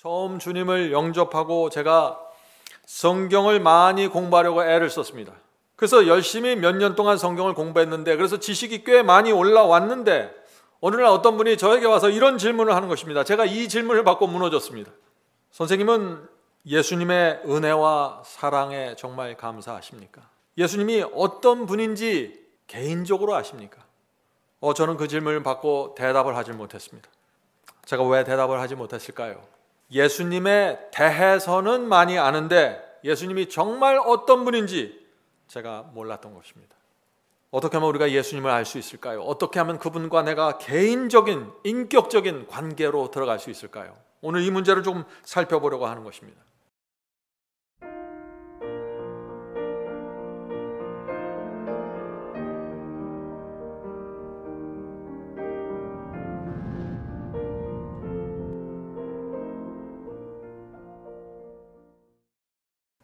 처음 주님을 영접하고 제가 성경을 많이 공부하려고 애를 썼습니다. 그래서 열심히 몇 년 동안 성경을 공부했는데, 그래서 지식이 꽤 많이 올라왔는데 어느 날 어떤 분이 저에게 와서 이런 질문을 하는 것입니다. 제가 이 질문을 받고 무너졌습니다. 선생님은 예수님의 은혜와 사랑에 정말 감사하십니까? 예수님이 어떤 분인지 개인적으로 아십니까? 저는 그 질문을 받고 대답을 하지 못했습니다. 제가 왜 대답을 하지 못했을까요? 예수님에 대해서는 많이 아는데 예수님이 정말 어떤 분인지 제가 몰랐던 것입니다. 어떻게 하면 우리가 예수님을 알 수 있을까요? 어떻게 하면 그분과 내가 개인적인, 인격적인 관계로 들어갈 수 있을까요? 오늘 이 문제를 좀 살펴보려고 하는 것입니다.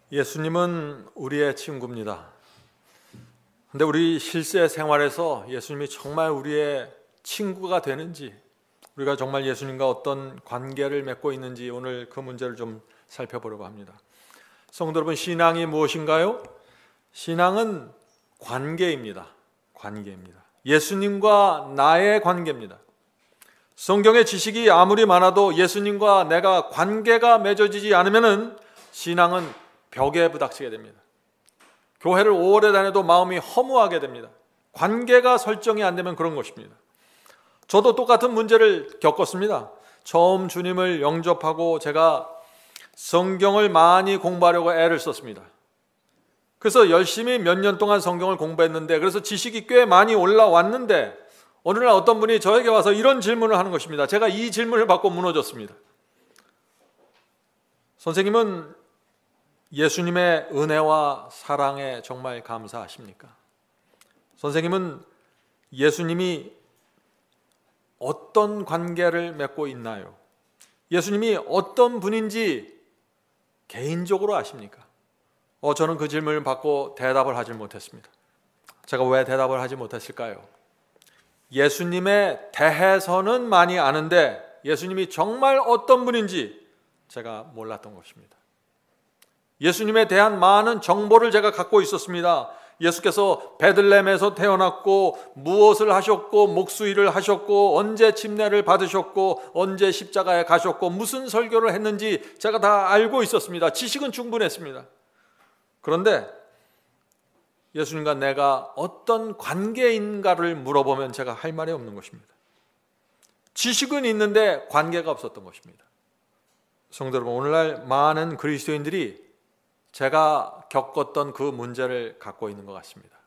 예수님은 우리의 친구입니다. 근데 우리 실제 생활에서 예수님이 정말 우리의 친구가 되는지, 우리가 정말 예수님과 어떤 관계를 맺고 있는지 오늘 그 문제를 좀 살펴보려고 합니다. 성도 여러분, 신앙이 무엇인가요? 신앙은 관계입니다. 관계입니다. 예수님과 나의 관계입니다. 성경의 지식이 아무리 많아도 예수님과 내가 관계가 맺어지지 않으면 신앙은 벽에 부닥치게 됩니다. 교회를 오래 다녀도 마음이 허무하게 됩니다. 관계가 설정이 안 되면 그런 것입니다. 저도 똑같은 문제를 겪었습니다. 처음 주님을 영접하고 제가 성경을 많이 공부하려고 애를 썼습니다. 그래서 열심히 몇 년 동안 성경을 공부했는데, 그래서 지식이 꽤 많이 올라왔는데 어느 날 어떤 분이 저에게 와서 이런 질문을 하는 것입니다. 제가 이 질문을 받고 무너졌습니다. 선생님은 예수님의 은혜와 사랑에 정말 감사하십니까? 선생님은 예수님이 어떤 관계를 맺고 있나요? 예수님이 어떤 분인지 개인적으로 아십니까? 저는 그 질문을 받고 대답을 하지 못했습니다. 제가 왜 대답을 하지 못했을까요? 예수님에 대해서는 많이 아는데 예수님이 정말 어떤 분인지 제가 몰랐던 것입니다. 예수님에 대한 많은 정보를 제가 갖고 있었습니다. 예수께서 베들레헴에서 태어났고 무엇을 하셨고 목수일을 하셨고 언제 침례를 받으셨고 언제 십자가에 가셨고 무슨 설교를 했는지 제가 다 알고 있었습니다. 지식은 충분했습니다. 그런데 예수님과 내가 어떤 관계인가를 물어보면 제가 할 말이 없는 것입니다. 지식은 있는데 관계가 없었던 것입니다. 성도 여러분, 오늘날 많은 그리스도인들이 제가 겪었던 그 문제를 갖고 있는 것 같습니다.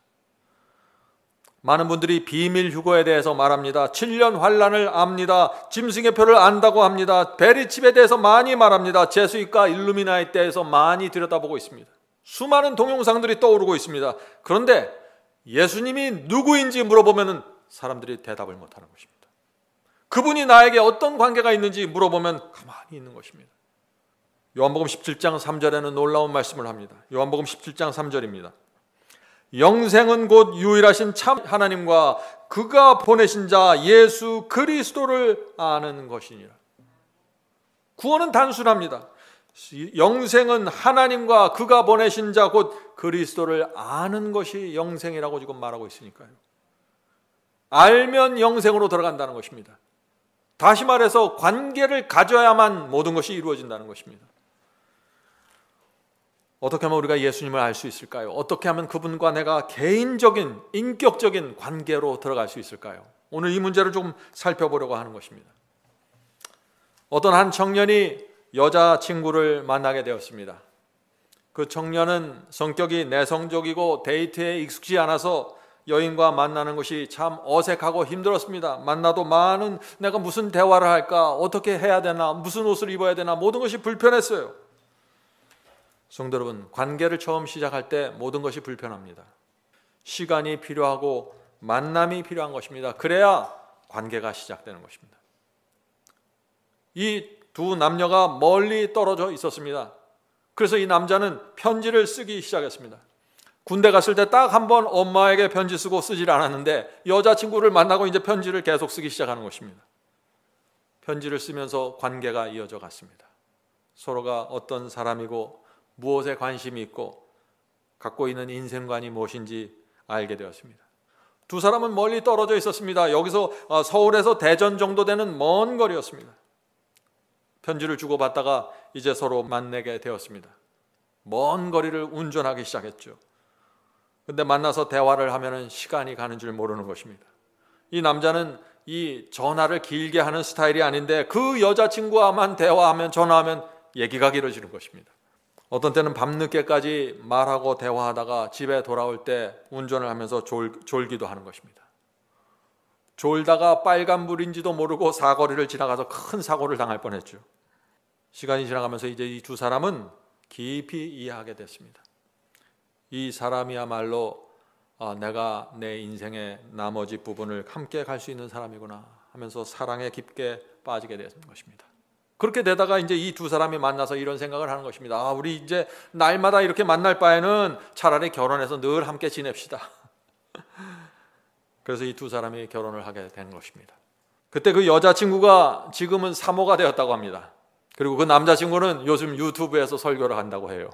많은 분들이 비밀 휴거에 대해서 말합니다. 7년 환란을 압니다. 짐승의 표를 안다고 합니다. 베리칩에 대해서 많이 말합니다. 제수익과 일루미나에 대해서 많이 들여다보고 있습니다. 수많은 동영상들이 떠오르고 있습니다. 그런데 예수님이 누구인지 물어보면 사람들이 대답을 못하는 것입니다. 그분이 나에게 어떤 관계가 있는지 물어보면 가만히 있는 것입니다. 요한복음 17장 3절에는 놀라운 말씀을 합니다. 요한복음 17장 3절입니다. 영생은 곧 유일하신 참 하나님과 그가 보내신 자 예수 그리스도를 아는 것이니라. 구원은 단순합니다. 영생은 하나님과 그가 보내신 자 곧 그리스도를 아는 것이 영생이라고 지금 말하고 있으니까요. 알면 영생으로 들어간다는 것입니다. 다시 말해서 관계를 가져야만 모든 것이 이루어진다는 것입니다. 어떻게 하면 우리가 예수님을 알 수 있을까요? 어떻게 하면 그분과 내가 개인적인, 인격적인 관계로 들어갈 수 있을까요? 오늘 이 문제를 좀 살펴보려고 하는 것입니다. 어떤 한 청년이 여자친구를 만나게 되었습니다. 그 청년은 성격이 내성적이고 데이트에 익숙지 않아서 여인과 만나는 것이 참 어색하고 힘들었습니다. 만나도 내가 무슨 대화를 할까? 어떻게 해야 되나? 무슨 옷을 입어야 되나? 모든 것이 불편했어요. 성도 여러분, 관계를 처음 시작할 때 모든 것이 불편합니다. 시간이 필요하고 만남이 필요한 것입니다. 그래야 관계가 시작되는 것입니다. 이 두 남녀가 멀리 떨어져 있었습니다. 그래서 이 남자는 편지를 쓰기 시작했습니다. 군대 갔을 때 딱 한 번 엄마에게 편지 쓰고 쓰질 않았는데 여자친구를 만나고 이제 편지를 계속 쓰기 시작하는 것입니다. 편지를 쓰면서 관계가 이어져 갔습니다. 서로가 어떤 사람이고 무엇에 관심이 있고 갖고 있는 인생관이 무엇인지 알게 되었습니다. 두 사람은 멀리 떨어져 있었습니다. 여기서 서울에서 대전 정도 되는 먼 거리였습니다. 편지를 주고받다가 이제 서로 만나게 되었습니다. 먼 거리를 운전하기 시작했죠. 근데 만나서 대화를 하면 시간이 가는 줄 모르는 것입니다. 이 남자는 이 전화를 길게 하는 스타일이 아닌데 그 여자친구와만 대화하면 전화하면 얘기가 길어지는 것입니다. 어떤 때는 밤늦게까지 말하고 대화하다가 집에 돌아올 때 운전을 하면서 졸기도 하는 것입니다. 졸다가 빨간불인지도 모르고 사거리를 지나가서 큰 사고를 당할 뻔했죠. 시간이 지나가면서 이제 이 두 사람은 깊이 이해하게 됐습니다. 이 사람이야말로 내가 내 인생의 나머지 부분을 함께 갈 수 있는 사람이구나 하면서 사랑에 깊게 빠지게 되는 것입니다. 그렇게 되다가 이제 이 두 사람이 만나서 이런 생각을 하는 것입니다. 우리 이제 날마다 이렇게 만날 바에는 차라리 결혼해서 늘 함께 지냅시다. 그래서 이 두 사람이 결혼을 하게 된 것입니다. 그때 그 여자친구가 지금은 사모가 되었다고 합니다. 그리고 그 남자친구는 요즘 유튜브에서 설교를 한다고 해요.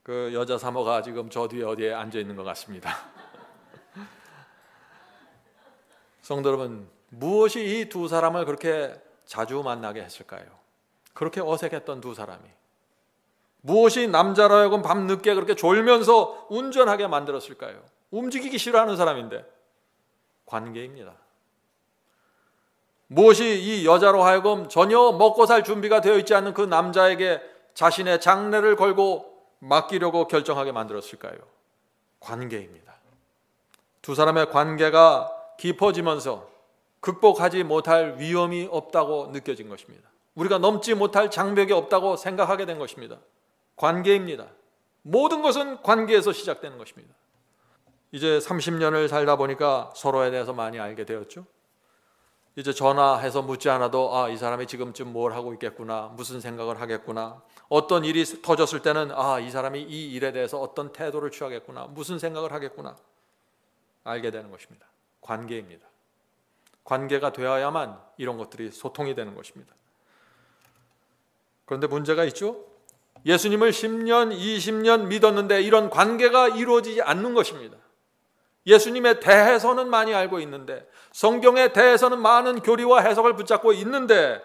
그 여자 사모가 지금 저 뒤에 어디에 앉아 있는 것 같습니다. 성도 여러분, 무엇이 이 두 사람을 그렇게 자주 만나게 했을까요? 그렇게 어색했던 두 사람이 무엇이 남자로 하여금 밤늦게 그렇게 졸면서 운전하게 만들었을까요? 움직이기 싫어하는 사람인데 관계입니다. 무엇이 이 여자로 하여금 전혀 먹고 살 준비가 되어 있지 않는 그 남자에게 자신의 장래를 걸고 맡기려고 결정하게 만들었을까요? 관계입니다. 두 사람의 관계가 깊어지면서 극복하지 못할 위험이 없다고 느껴진 것입니다. 우리가 넘지 못할 장벽이 없다고 생각하게 된 것입니다. 관계입니다. 모든 것은 관계에서 시작되는 것입니다. 이제 30년을 살다 보니까 서로에 대해서 많이 알게 되었죠. 이제 전화해서 묻지 않아도 이 사람이 지금쯤 뭘 하고 있겠구나, 무슨 생각을 하겠구나, 어떤 일이 터졌을 때는 이 사람이 이 일에 대해서 어떤 태도를 취하겠구나, 무슨 생각을 하겠구나 알게 되는 것입니다. 관계입니다. 관계가 되어야만 이런 것들이 소통이 되는 것입니다. 그런데 문제가 있죠. 예수님을 10년, 20년 믿었는데 이런 관계가 이루어지지 않는 것입니다. 예수님에 대해서는 많이 알고 있는데, 성경에 대해서는 많은 교리와 해석을 붙잡고 있는데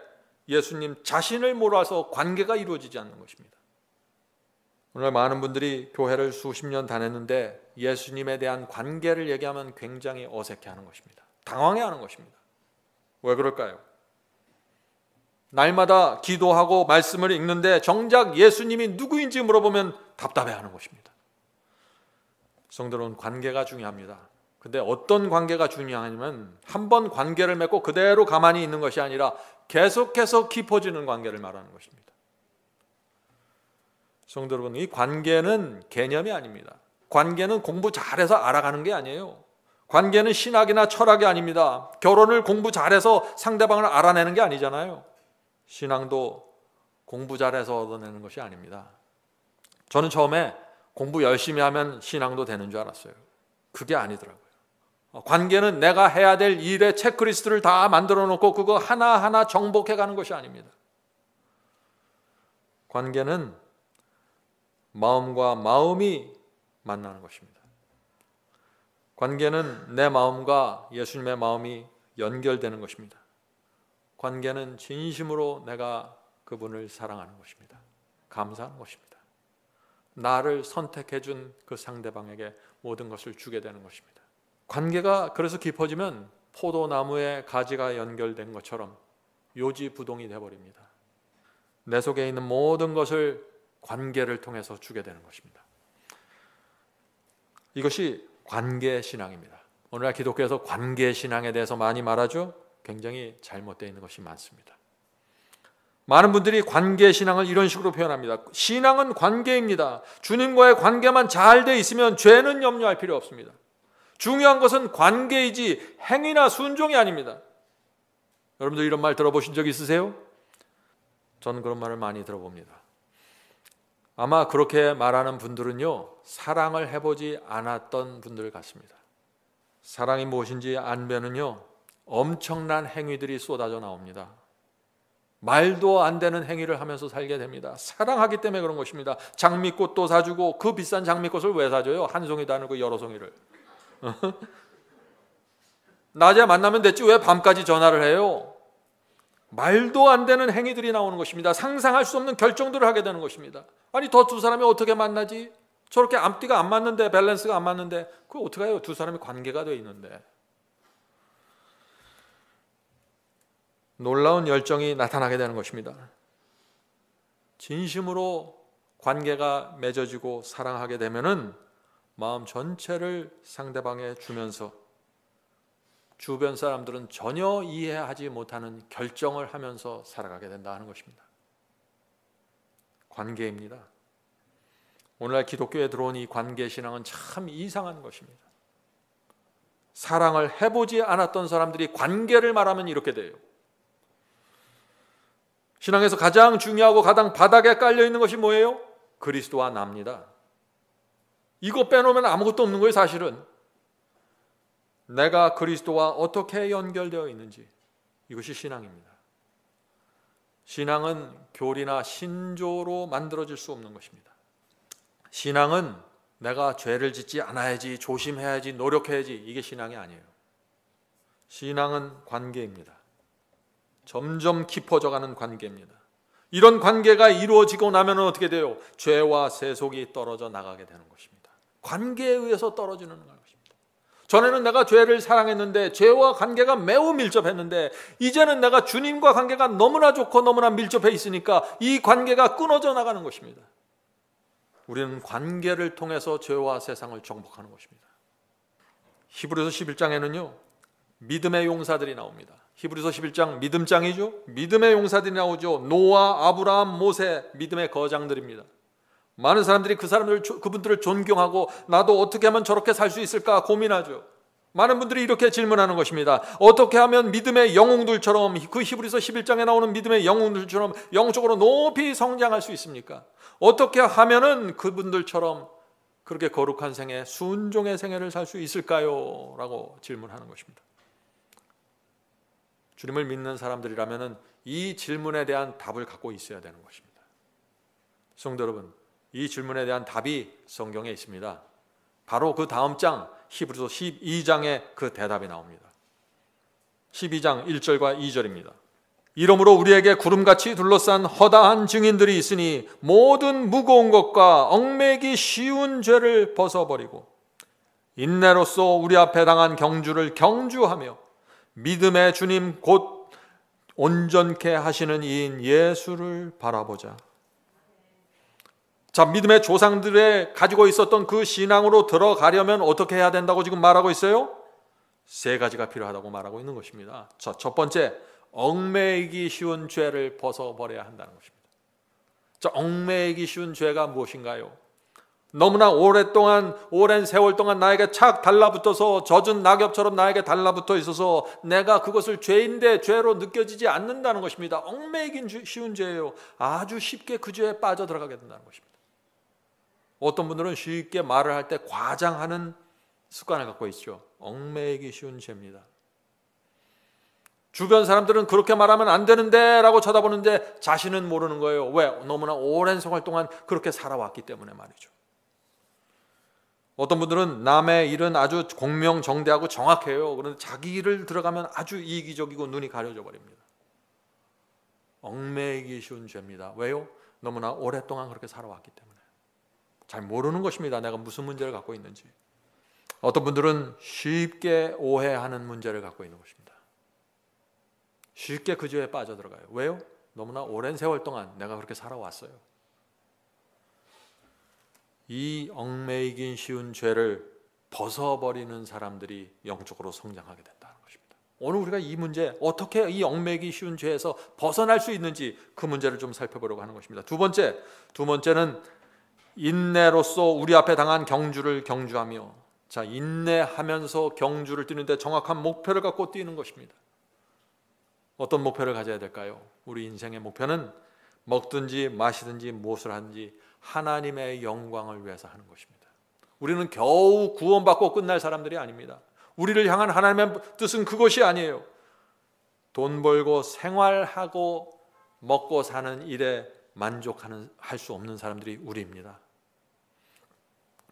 예수님 자신을 몰라서 관계가 이루어지지 않는 것입니다. 오늘 많은 분들이 교회를 수십 년 다녔는데 예수님에 대한 관계를 얘기하면 굉장히 어색해하는 것입니다. 당황해하는 것입니다. 왜 그럴까요? 날마다 기도하고 말씀을 읽는데 정작 예수님이 누구인지 물어보면 답답해하는 것입니다. 성도는 관계가 중요합니다. 근데 어떤 관계가 중요하냐면 한 번 관계를 맺고 그대로 가만히 있는 것이 아니라 계속해서 깊어지는 관계를 말하는 것입니다. 성도 여러분, 이 관계는 개념이 아닙니다. 관계는 공부 잘해서 알아가는 게 아니에요. 관계는 신학이나 철학이 아닙니다. 결혼을 공부 잘해서 상대방을 알아내는 게 아니잖아요. 신앙도 공부 잘해서 얻어내는 것이 아닙니다. 저는 처음에 공부 열심히 하면 신앙도 되는 줄 알았어요. 그게 아니더라고요. 관계는 내가 해야 될 일의 체크리스트를 다 만들어 놓고 그거 하나하나 정복해 가는 것이 아닙니다. 관계는 마음과 마음이 만나는 것입니다. 관계는 내 마음과 예수님의 마음이 연결되는 것입니다. 관계는 진심으로 내가 그분을 사랑하는 것입니다. 감사하는 것입니다. 나를 선택해 준 그 상대방에게 모든 것을 주게 되는 것입니다. 관계가 그래서 깊어지면 포도나무에 가지가 연결된 것처럼 요지부동이 되어버립니다. 내 속에 있는 모든 것을 관계를 통해서 주게 되는 것입니다. 이것이 관계신앙입니다. 오늘날 기독교에서 관계신앙에 대해서 많이 말하죠. 굉장히 잘못되어 있는 것이 많습니다. 많은 분들이 관계신앙을 이런 식으로 표현합니다. 신앙은 관계입니다. 주님과의 관계만 잘 돼 있으면 죄는 염려할 필요 없습니다. 중요한 것은 관계이지 행위나 순종이 아닙니다. 여러분들 이런 말 들어보신 적 있으세요? 저는 그런 말을 많이 들어봅니다. 아마 그렇게 말하는 분들은요, 사랑을 해보지 않았던 분들 같습니다. 사랑이 무엇인지 알면은요, 엄청난 행위들이 쏟아져 나옵니다. 말도 안 되는 행위를 하면서 살게 됩니다. 사랑하기 때문에 그런 것입니다. 장미꽃도 사주고 그 비싼 장미꽃을 왜 사줘요? 한 송이도 아니고 여러 송이를. 낮에 만나면 됐지 왜 밤까지 전화를 해요? 말도 안 되는 행위들이 나오는 것입니다. 상상할 수 없는 결정들을 하게 되는 것입니다. 아니 더 두 사람이 어떻게 만나지? 저렇게 앞뒤가 안 맞는데, 밸런스가 안 맞는데 그거 어떻게 해요? 두 사람이 관계가 되어 있는데. 놀라운 열정이 나타나게 되는 것입니다. 진심으로 관계가 맺어지고 사랑하게 되면은 마음 전체를 상대방에 주면서 주변 사람들은 전혀 이해하지 못하는 결정을 하면서 살아가게 된다 하는 것입니다. 관계입니다. 오늘날 기독교에 들어온 이 관계신앙은 참 이상한 것입니다. 사랑을 해보지 않았던 사람들이 관계를 말하면 이렇게 돼요. 신앙에서 가장 중요하고 가장 바닥에 깔려있는 것이 뭐예요? 그리스도와 나입니다. 이거 빼놓으면 아무것도 없는 거예요. 사실은 내가 그리스도와 어떻게 연결되어 있는지, 이것이 신앙입니다. 신앙은 교리나 신조로 만들어질 수 없는 것입니다. 신앙은 내가 죄를 짓지 않아야지, 조심해야지, 노력해야지, 이게 신앙이 아니에요. 신앙은 관계입니다. 점점 깊어져가는 관계입니다. 이런 관계가 이루어지고 나면 어떻게 돼요? 죄와 세속이 떨어져 나가게 되는 것입니다. 관계에 의해서 떨어지는 것입니다. 전에는 내가 죄를 사랑했는데, 죄와 관계가 매우 밀접했는데, 이제는 내가 주님과 관계가 너무나 좋고 너무나 밀접해 있으니까 이 관계가 끊어져 나가는 것입니다. 우리는 관계를 통해서 죄와 세상을 정복하는 것입니다. 히브리서 11장에는요 믿음의 용사들이 나옵니다. 히브리서 11장 믿음장이죠. 믿음의 용사들이 나오죠. 노아, 아브라함, 모세, 믿음의 거장들입니다. 많은 사람들이 그분들을 존경하고 나도 어떻게 하면 저렇게 살 수 있을까 고민하죠. 많은 분들이 이렇게 질문하는 것입니다. 어떻게 하면 믿음의 영웅들처럼, 그 히브리서 11장에 나오는 믿음의 영웅들처럼 영적으로 높이 성장할 수 있습니까? 어떻게 하면은 그분들처럼 그렇게 거룩한 생애, 순종의 생애를 살 수 있을까요? 라고 질문하는 것입니다. 주님을 믿는 사람들이라면 이 질문에 대한 답을 갖고 있어야 되는 것입니다. 성도 여러분, 이 질문에 대한 답이 성경에 있습니다. 바로 그 다음 장 히브리서 12장에 그 대답이 나옵니다. 12장 1절과 2절입니다. 이러므로 우리에게 구름같이 둘러싼 허다한 증인들이 있으니 모든 무거운 것과 얽매이기 쉬운 죄를 벗어버리고 인내로써 우리 앞에 당한 경주를 경주하며 믿음의 주님 곧 온전케 하시는 이인 예수를 바라보자. 자, 믿음의 조상들의 가지고 있었던 그 신앙으로 들어가려면 어떻게 해야 된다고 지금 말하고 있어요? 세 가지가 필요하다고 말하고 있는 것입니다. 첫 번째, 얽매이기 쉬운 죄를 벗어버려야 한다는 것입니다. 자, 얽매이기 쉬운 죄가 무엇인가요? 너무나 오랜 세월 동안 나에게 착 달라붙어서 젖은 낙엽처럼 나에게 달라붙어 있어서 내가 그것을 죄인데 죄로 느껴지지 않는다는 것입니다. 얽매이긴 쉬운 죄예요. 아주 쉽게 그 죄에 빠져들어가게 된다는 것입니다. 어떤 분들은 쉽게 말을 할 때 과장하는 습관을 갖고 있죠. 얽매이기 쉬운 죄입니다. 주변 사람들은 그렇게 말하면 안 되는데 라고 쳐다보는데 자신은 모르는 거예요. 왜? 너무나 오랜 생활 동안 그렇게 살아왔기 때문에 말이죠. 어떤 분들은 남의 일은 아주 공명정대하고 정확해요. 그런데 자기 일을 들어가면 아주 이기적이고 눈이 가려져 버립니다. 얽매이기 쉬운 죄입니다. 왜요? 너무나 오랫동안 그렇게 살아왔기 때문에. 잘 모르는 것입니다. 내가 무슨 문제를 갖고 있는지. 어떤 분들은 쉽게 오해하는 문제를 갖고 있는 것입니다. 쉽게 그 죄에 빠져들어가요. 왜요? 너무나 오랜 세월 동안 내가 그렇게 살아왔어요. 이 얽매이긴 쉬운 죄를 벗어버리는 사람들이 영적으로 성장하게 된다는 것입니다. 오늘 우리가 이 문제, 어떻게 이 얽매이기 쉬운 죄에서 벗어날 수 있는지 그 문제를 좀 살펴보려고 하는 것입니다. 두 번째는 인내로써 우리 앞에 당한 경주를 경주하며, 자, 인내하면서 경주를 뛰는데 정확한 목표를 갖고 뛰는 것입니다. 어떤 목표를 가져야 될까요? 우리 인생의 목표는 먹든지 마시든지 무엇을 하든지 하나님의 영광을 위해서 하는 것입니다. 우리는 겨우 구원받고 끝날 사람들이 아닙니다. 우리를 향한 하나님의 뜻은 그것이 아니에요. 돈 벌고 생활하고 먹고 사는 일에 할 수 없는 사람들이 우리입니다.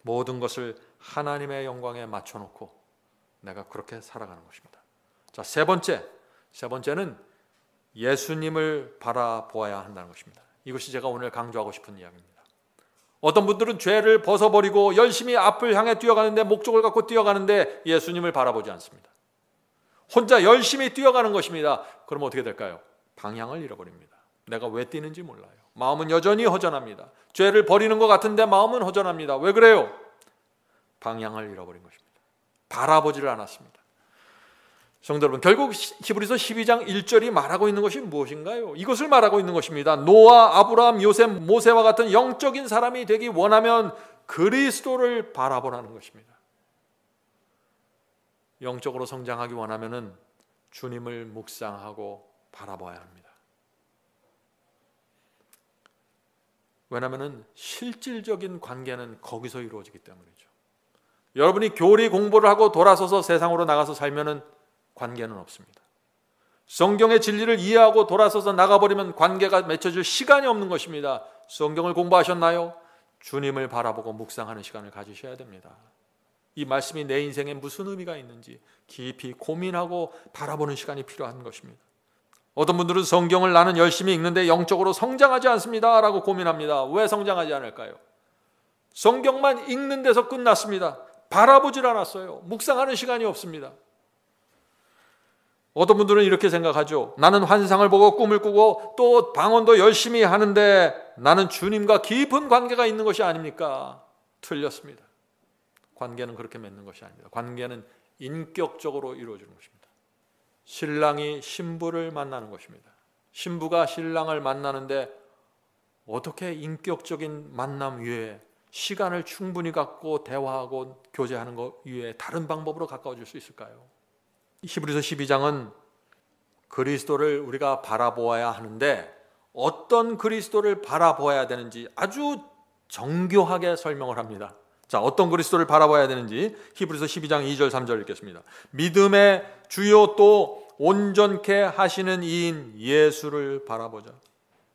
모든 것을 하나님의 영광에 맞춰놓고 내가 그렇게 살아가는 것입니다. 자, 세 번째는 예수님을 바라보아야 한다는 것입니다. 이것이 제가 오늘 강조하고 싶은 이야기입니다. 어떤 분들은 죄를 벗어버리고 열심히 앞을 향해 뛰어가는데, 목적을 갖고 뛰어가는데 예수님을 바라보지 않습니다. 혼자 열심히 뛰어가는 것입니다. 그럼 어떻게 될까요? 방향을 잃어버립니다. 내가 왜 뛰는지 몰라요. 마음은 여전히 허전합니다. 죄를 버리는 것 같은데 마음은 허전합니다. 왜 그래요? 방향을 잃어버린 것입니다. 바라보지를 않았습니다. 성도 여러분, 결국 히브리서 12장 1절이 말하고 있는 것이 무엇인가요? 이것을 말하고 있는 것입니다. 노아, 아브라함, 요셉, 모세와 같은 영적인 사람이 되기 원하면 그리스도를 바라보라는 것입니다. 영적으로 성장하기 원하면 주님을 묵상하고 바라봐야 합니다. 왜냐하면 실질적인 관계는 거기서 이루어지기 때문이죠. 여러분이 교리 공부를 하고 돌아서서 세상으로 나가서 살면 관계는 없습니다. 성경의 진리를 이해하고 돌아서서 나가버리면 관계가 맺혀질 시간이 없는 것입니다. 성경을 공부하셨나요? 주님을 바라보고 묵상하는 시간을 가지셔야 됩니다. 이 말씀이 내 인생에 무슨 의미가 있는지 깊이 고민하고 바라보는 시간이 필요한 것입니다. 어떤 분들은 성경을 나는 열심히 읽는데 영적으로 성장하지 않습니다 라고 고민합니다. 왜 성장하지 않을까요? 성경만 읽는 데서 끝났습니다. 바라보질 않았어요. 묵상하는 시간이 없습니다. 어떤 분들은 이렇게 생각하죠. 나는 환상을 보고 꿈을 꾸고 또 방언도 열심히 하는데 나는 주님과 깊은 관계가 있는 것이 아닙니까? 틀렸습니다. 관계는 그렇게 맺는 것이 아닙니다. 관계는 인격적으로 이루어지는 것입니다. 신랑이 신부를 만나는 것입니다. 신부가 신랑을 만나는데 어떻게 인격적인 만남 외에 시간을 충분히 갖고 대화하고 교제하는 것 외에 다른 방법으로 가까워질 수 있을까요? 히브리서 12장은 그리스도를 우리가 바라보아야 하는데 어떤 그리스도를 바라보아야 되는지 아주 정교하게 설명을 합니다. 자, 어떤 그리스도를 바라봐야 되는지 히브리서 12장 2절 3절 읽겠습니다. 믿음의 주요 또 온전케 하시는 이인 예수를 바라보자.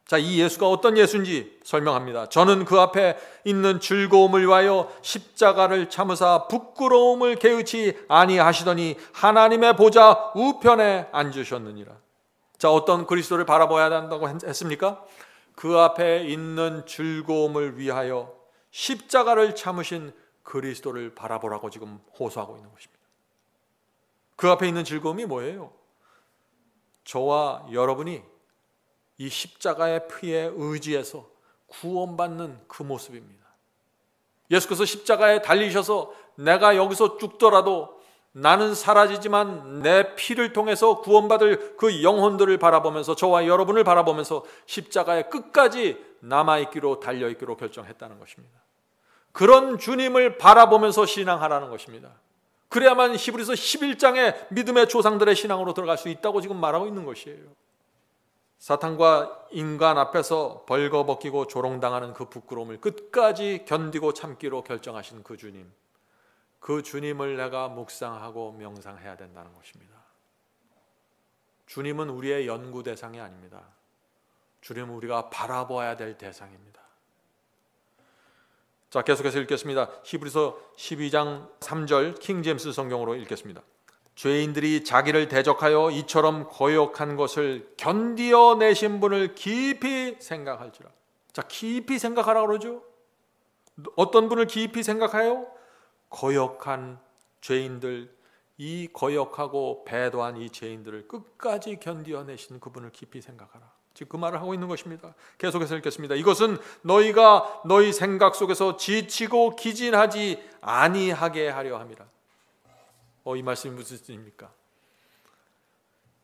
자, 이 예수가 어떤 예수인지 설명합니다. 저는 그 앞에 있는 즐거움을 위하여 십자가를 참으사 부끄러움을 개의치 아니하시더니 하나님의 보좌 우편에 앉으셨느니라. 자, 어떤 그리스도를 바라봐야 한다고 했습니까? 그 앞에 있는 즐거움을 위하여 십자가를 참으신 그리스도를 바라보라고 지금 호소하고 있는 것입니다. 그 앞에 있는 즐거움이 뭐예요? 저와 여러분이 이 십자가의 피에 의지해서 구원받는 그 모습입니다. 예수께서 십자가에 달리셔서 내가 여기서 죽더라도 나는 사라지지만 내 피를 통해서 구원받을 그 영혼들을 바라보면서 저와 여러분을 바라보면서 십자가에 끝까지 남아있기로 달려있기로 결정했다는 것입니다. 그런 주님을 바라보면서 신앙하라는 것입니다. 그래야만 히브리서 11장의 믿음의 조상들의 신앙으로 들어갈 수 있다고 지금 말하고 있는 것이에요. 사탄과 인간 앞에서 벌거벗기고 조롱당하는 그 부끄러움을 끝까지 견디고 참기로 결정하신 그 주님, 그 주님을 내가 묵상하고 명상해야 된다는 것입니다. 주님은 우리의 연구 대상이 아닙니다. 주님은 우리가 바라보아야 될 대상입니다. 자, 계속해서 읽겠습니다. 히브리서 12장 3절 킹제임스 성경으로 읽겠습니다. 죄인들이 자기를 대적하여 이처럼 거역한 것을 견디어내신 분을 깊이 생각할지라. 자, 깊이 생각하라고 그러죠. 어떤 분을 깊이 생각해요? 거역한 죄인들, 이 거역하고 배도한 이 죄인들을 끝까지 견디어내신 그분을 깊이 생각하라. 지금 그 말을 하고 있는 것입니다. 계속해서 읽겠습니다. 이것은 너희가 너희 생각 속에서 지치고 기진하지 아니하게 하려 함이라. 이 말씀이 무슨 뜻입니까?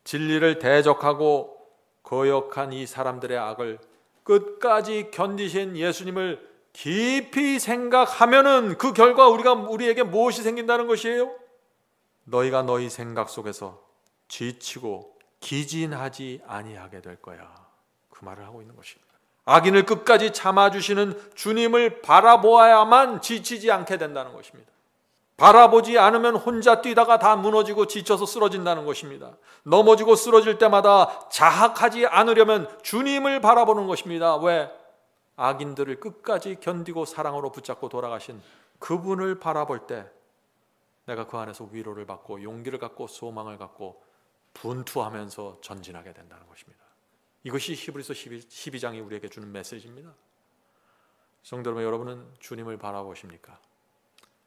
진리를 대적하고 거역한 이 사람들의 악을 끝까지 견디신 예수님을 깊이 생각하면은 그 결과 우리에게 무엇이 생긴다는 것이에요? 너희가 너희 생각 속에서 지치고 기진하지 아니하게 될 거야. 그 말을 하고 있는 것입니다. 악인을 끝까지 참아주시는 주님을 바라보아야만 지치지 않게 된다는 것입니다. 바라보지 않으면 혼자 뛰다가 다 무너지고 지쳐서 쓰러진다는 것입니다. 넘어지고 쓰러질 때마다 자학하지 않으려면 주님을 바라보는 것입니다. 왜? 악인들을 끝까지 견디고 사랑으로 붙잡고 돌아가신 그분을 바라볼 때 내가 그 안에서 위로를 받고 용기를 갖고 소망을 갖고 분투하면서 전진하게 된다는 것입니다. 이것이 히브리서 12장이 우리에게 주는 메시지입니다. 성도 여러분, 여러분은 주님을 바라보십니까?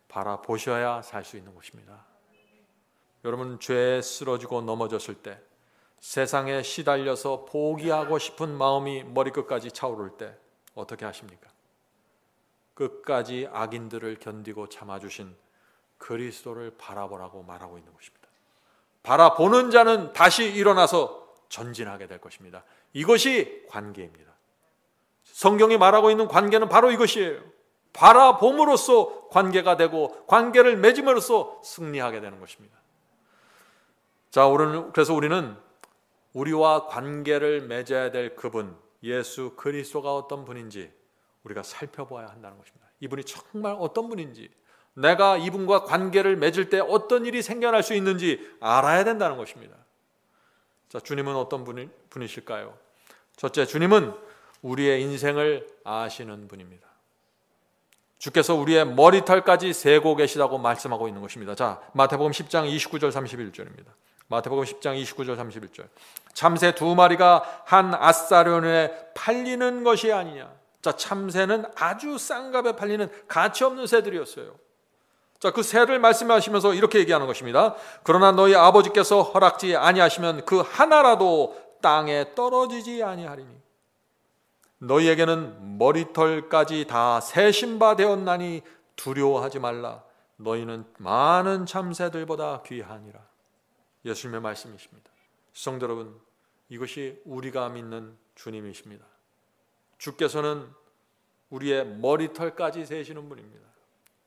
바라보셔야 살 수 있는 것입니다. 여러분, 죄에 쓰러지고 넘어졌을 때, 세상에 시달려서 포기하고 싶은 마음이 머리끝까지 차오를 때 어떻게 하십니까? 끝까지 악인들을 견디고 참아주신 그리스도를 바라보라고 말하고 있는 것입니다. 바라보는 자는 다시 일어나서 전진하게 될 것입니다. 이것이 관계입니다. 성경이 말하고 있는 관계는 바로 이것이에요. 바라봄으로써 관계가 되고 관계를 맺음으로써 승리하게 되는 것입니다. 자, 그래서 우리는 우리와 관계를 맺어야 될 그분 예수 그리스도가 어떤 분인지 우리가 살펴봐야 한다는 것입니다. 이분이 정말 어떤 분인지, 내가 이분과 관계를 맺을 때 어떤 일이 생겨날 수 있는지 알아야 된다는 것입니다. 자, 주님은 어떤 분이실까요? 첫째, 주님은 우리의 인생을 아시는 분입니다. 주께서 우리의 머리털까지 세고 계시다고 말씀하고 있는 것입니다. 자, 마태복음 10장 29절 31절입니다. 마태복음 10장 29절 31절. 참새 2마리가 한 앗사료에 팔리는 것이 아니냐. 자, 참새는 아주 싼 값에 팔리는 가치 없는 새들이었어요. 자, 그 새를 말씀하시면서 이렇게 얘기하는 것입니다. 그러나 너희 아버지께서 허락지 아니하시면 그 하나라도 땅에 떨어지지 아니하리니 너희에게는 머리털까지 다 세신 바 되었나니 두려워하지 말라. 너희는 많은 참새들보다 귀하니라. 예수님의 말씀이십니다. 성도 여러분, 이것이 우리가 믿는 주님이십니다. 주께서는 우리의 머리털까지 세시는 분입니다.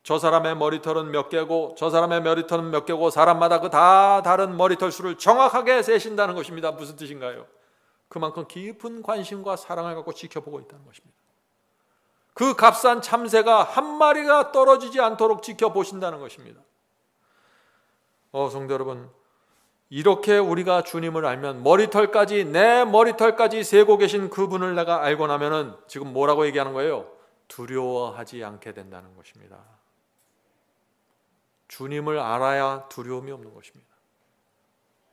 저 사람의 머리털은 몇 개고 저 사람의 머리털은 몇 개고 사람마다 그 다 다른 머리털 수를 정확하게 세신다는 것입니다. 무슨 뜻인가요? 그만큼 깊은 관심과 사랑을 갖고 지켜보고 있다는 것입니다. 그 값싼 참새가 한 마리가 떨어지지 않도록 지켜보신다는 것입니다. 성도 여러분, 이렇게 우리가 주님을 알면 머리털까지, 내 머리털까지 세고 계신 그분을 내가 알고 나면은 지금 뭐라고 얘기하는 거예요? 두려워하지 않게 된다는 것입니다. 주님을 알아야 두려움이 없는 것입니다.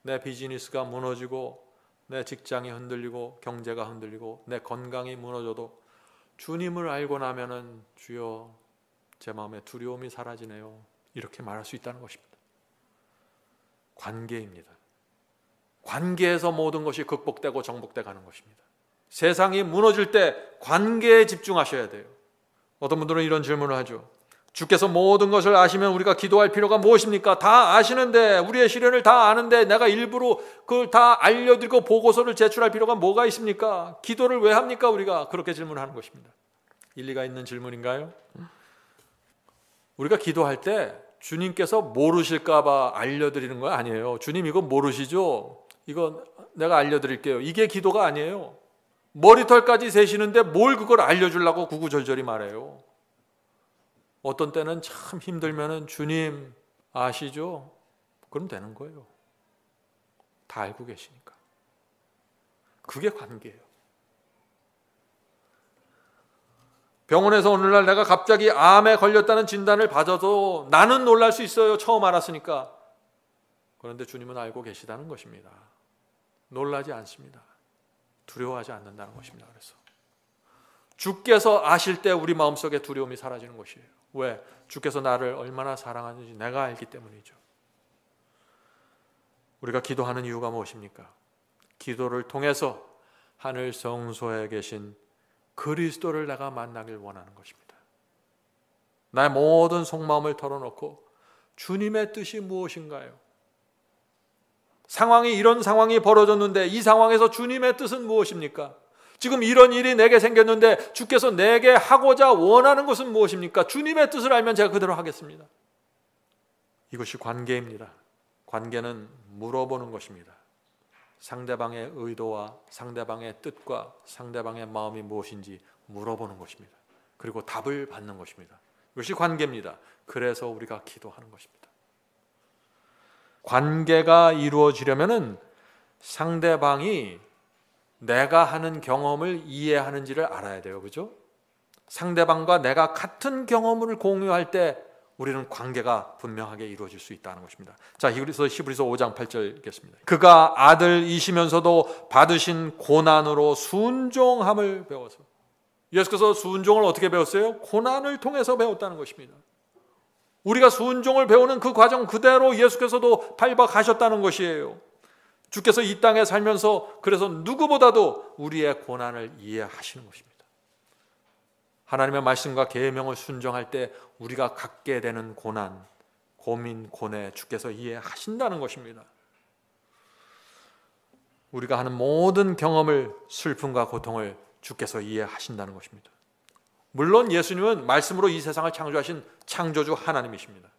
내 비즈니스가 무너지고 내 직장이 흔들리고 경제가 흔들리고 내 건강이 무너져도 주님을 알고 나면은 주여 제 마음에 두려움이 사라지네요. 이렇게 말할 수 있다는 것입니다. 관계입니다. 관계에서 모든 것이 극복되고 정복돼 가는 것입니다. 세상이 무너질 때 관계에 집중하셔야 돼요. 어떤 분들은 이런 질문을 하죠. 주께서 모든 것을 아시면 우리가 기도할 필요가 무엇입니까? 다 아시는데, 우리의 시련을 다 아는데 내가 일부러 그걸 다 알려드리고 보고서를 제출할 필요가 뭐가 있습니까? 기도를 왜 합니까? 우리가 그렇게 질문하는 것입니다. 일리가 있는 질문인가요? 우리가 기도할 때 주님께서 모르실까 봐 알려드리는 거 아니에요. 주님 이거 모르시죠? 이거 내가 알려드릴게요. 이게 기도가 아니에요. 머리털까지 세시는데 뭘 그걸 알려주려고 구구절절히 말해요. 어떤 때는 참 힘들면은 주님 아시죠? 그럼 되는 거예요. 다 알고 계시니까. 그게 관계예요. 병원에서 오늘날 내가 갑자기 암에 걸렸다는 진단을 받아도 나는 놀랄 수 있어요. 처음 알았으니까. 그런데 주님은 알고 계시다는 것입니다. 놀라지 않습니다. 두려워하지 않는다는 것입니다. 그래서 주께서 아실 때 우리 마음속에 두려움이 사라지는 것이에요. 왜? 주께서 나를 얼마나 사랑하는지 내가 알기 때문이죠. 우리가 기도하는 이유가 무엇입니까? 기도를 통해서 하늘 성소에 계신 그리스도를 내가 만나길 원하는 것입니다. 나의 모든 속마음을 털어놓고 주님의 뜻이 무엇인가요? 이런 상황이 벌어졌는데 이 상황에서 주님의 뜻은 무엇입니까? 지금 이런 일이 내게 생겼는데 주께서 내게 하고자 원하는 것은 무엇입니까? 주님의 뜻을 알면 제가 그대로 하겠습니다. 이것이 관계입니다. 관계는 물어보는 것입니다. 상대방의 의도와 상대방의 뜻과 상대방의 마음이 무엇인지 물어보는 것입니다. 그리고 답을 받는 것입니다. 이것이 관계입니다. 그래서 우리가 기도하는 것입니다. 관계가 이루어지려면은 상대방이 내가 하는 경험을 이해하는지를 알아야 돼요. 그죠? 상대방과 내가 같은 경험을 공유할 때 우리는 관계가 분명하게 이루어질 수 있다는 것입니다. 자, 히브리서 5장 8절 읽겠습니다. 그가 아들이시면서도 받으신 고난으로 순종함을 배워서, 예수께서 순종을 어떻게 배웠어요? 고난을 통해서 배웠다는 것입니다. 우리가 순종을 배우는 그 과정 그대로 예수께서도 밟아 가셨다는 것이에요. 주께서 이 땅에 살면서 그래서 누구보다도 우리의 고난을 이해하시는 것입니다. 하나님의 말씀과 계명을 순종할 때 우리가 갖게 되는 고난, 고민, 고뇌 주께서 이해하신다는 것입니다. 우리가 하는 모든 경험을, 슬픔과 고통을 주께서 이해하신다는 것입니다. 물론 예수님은 말씀으로 이 세상을 창조하신 창조주 하나님이십니다.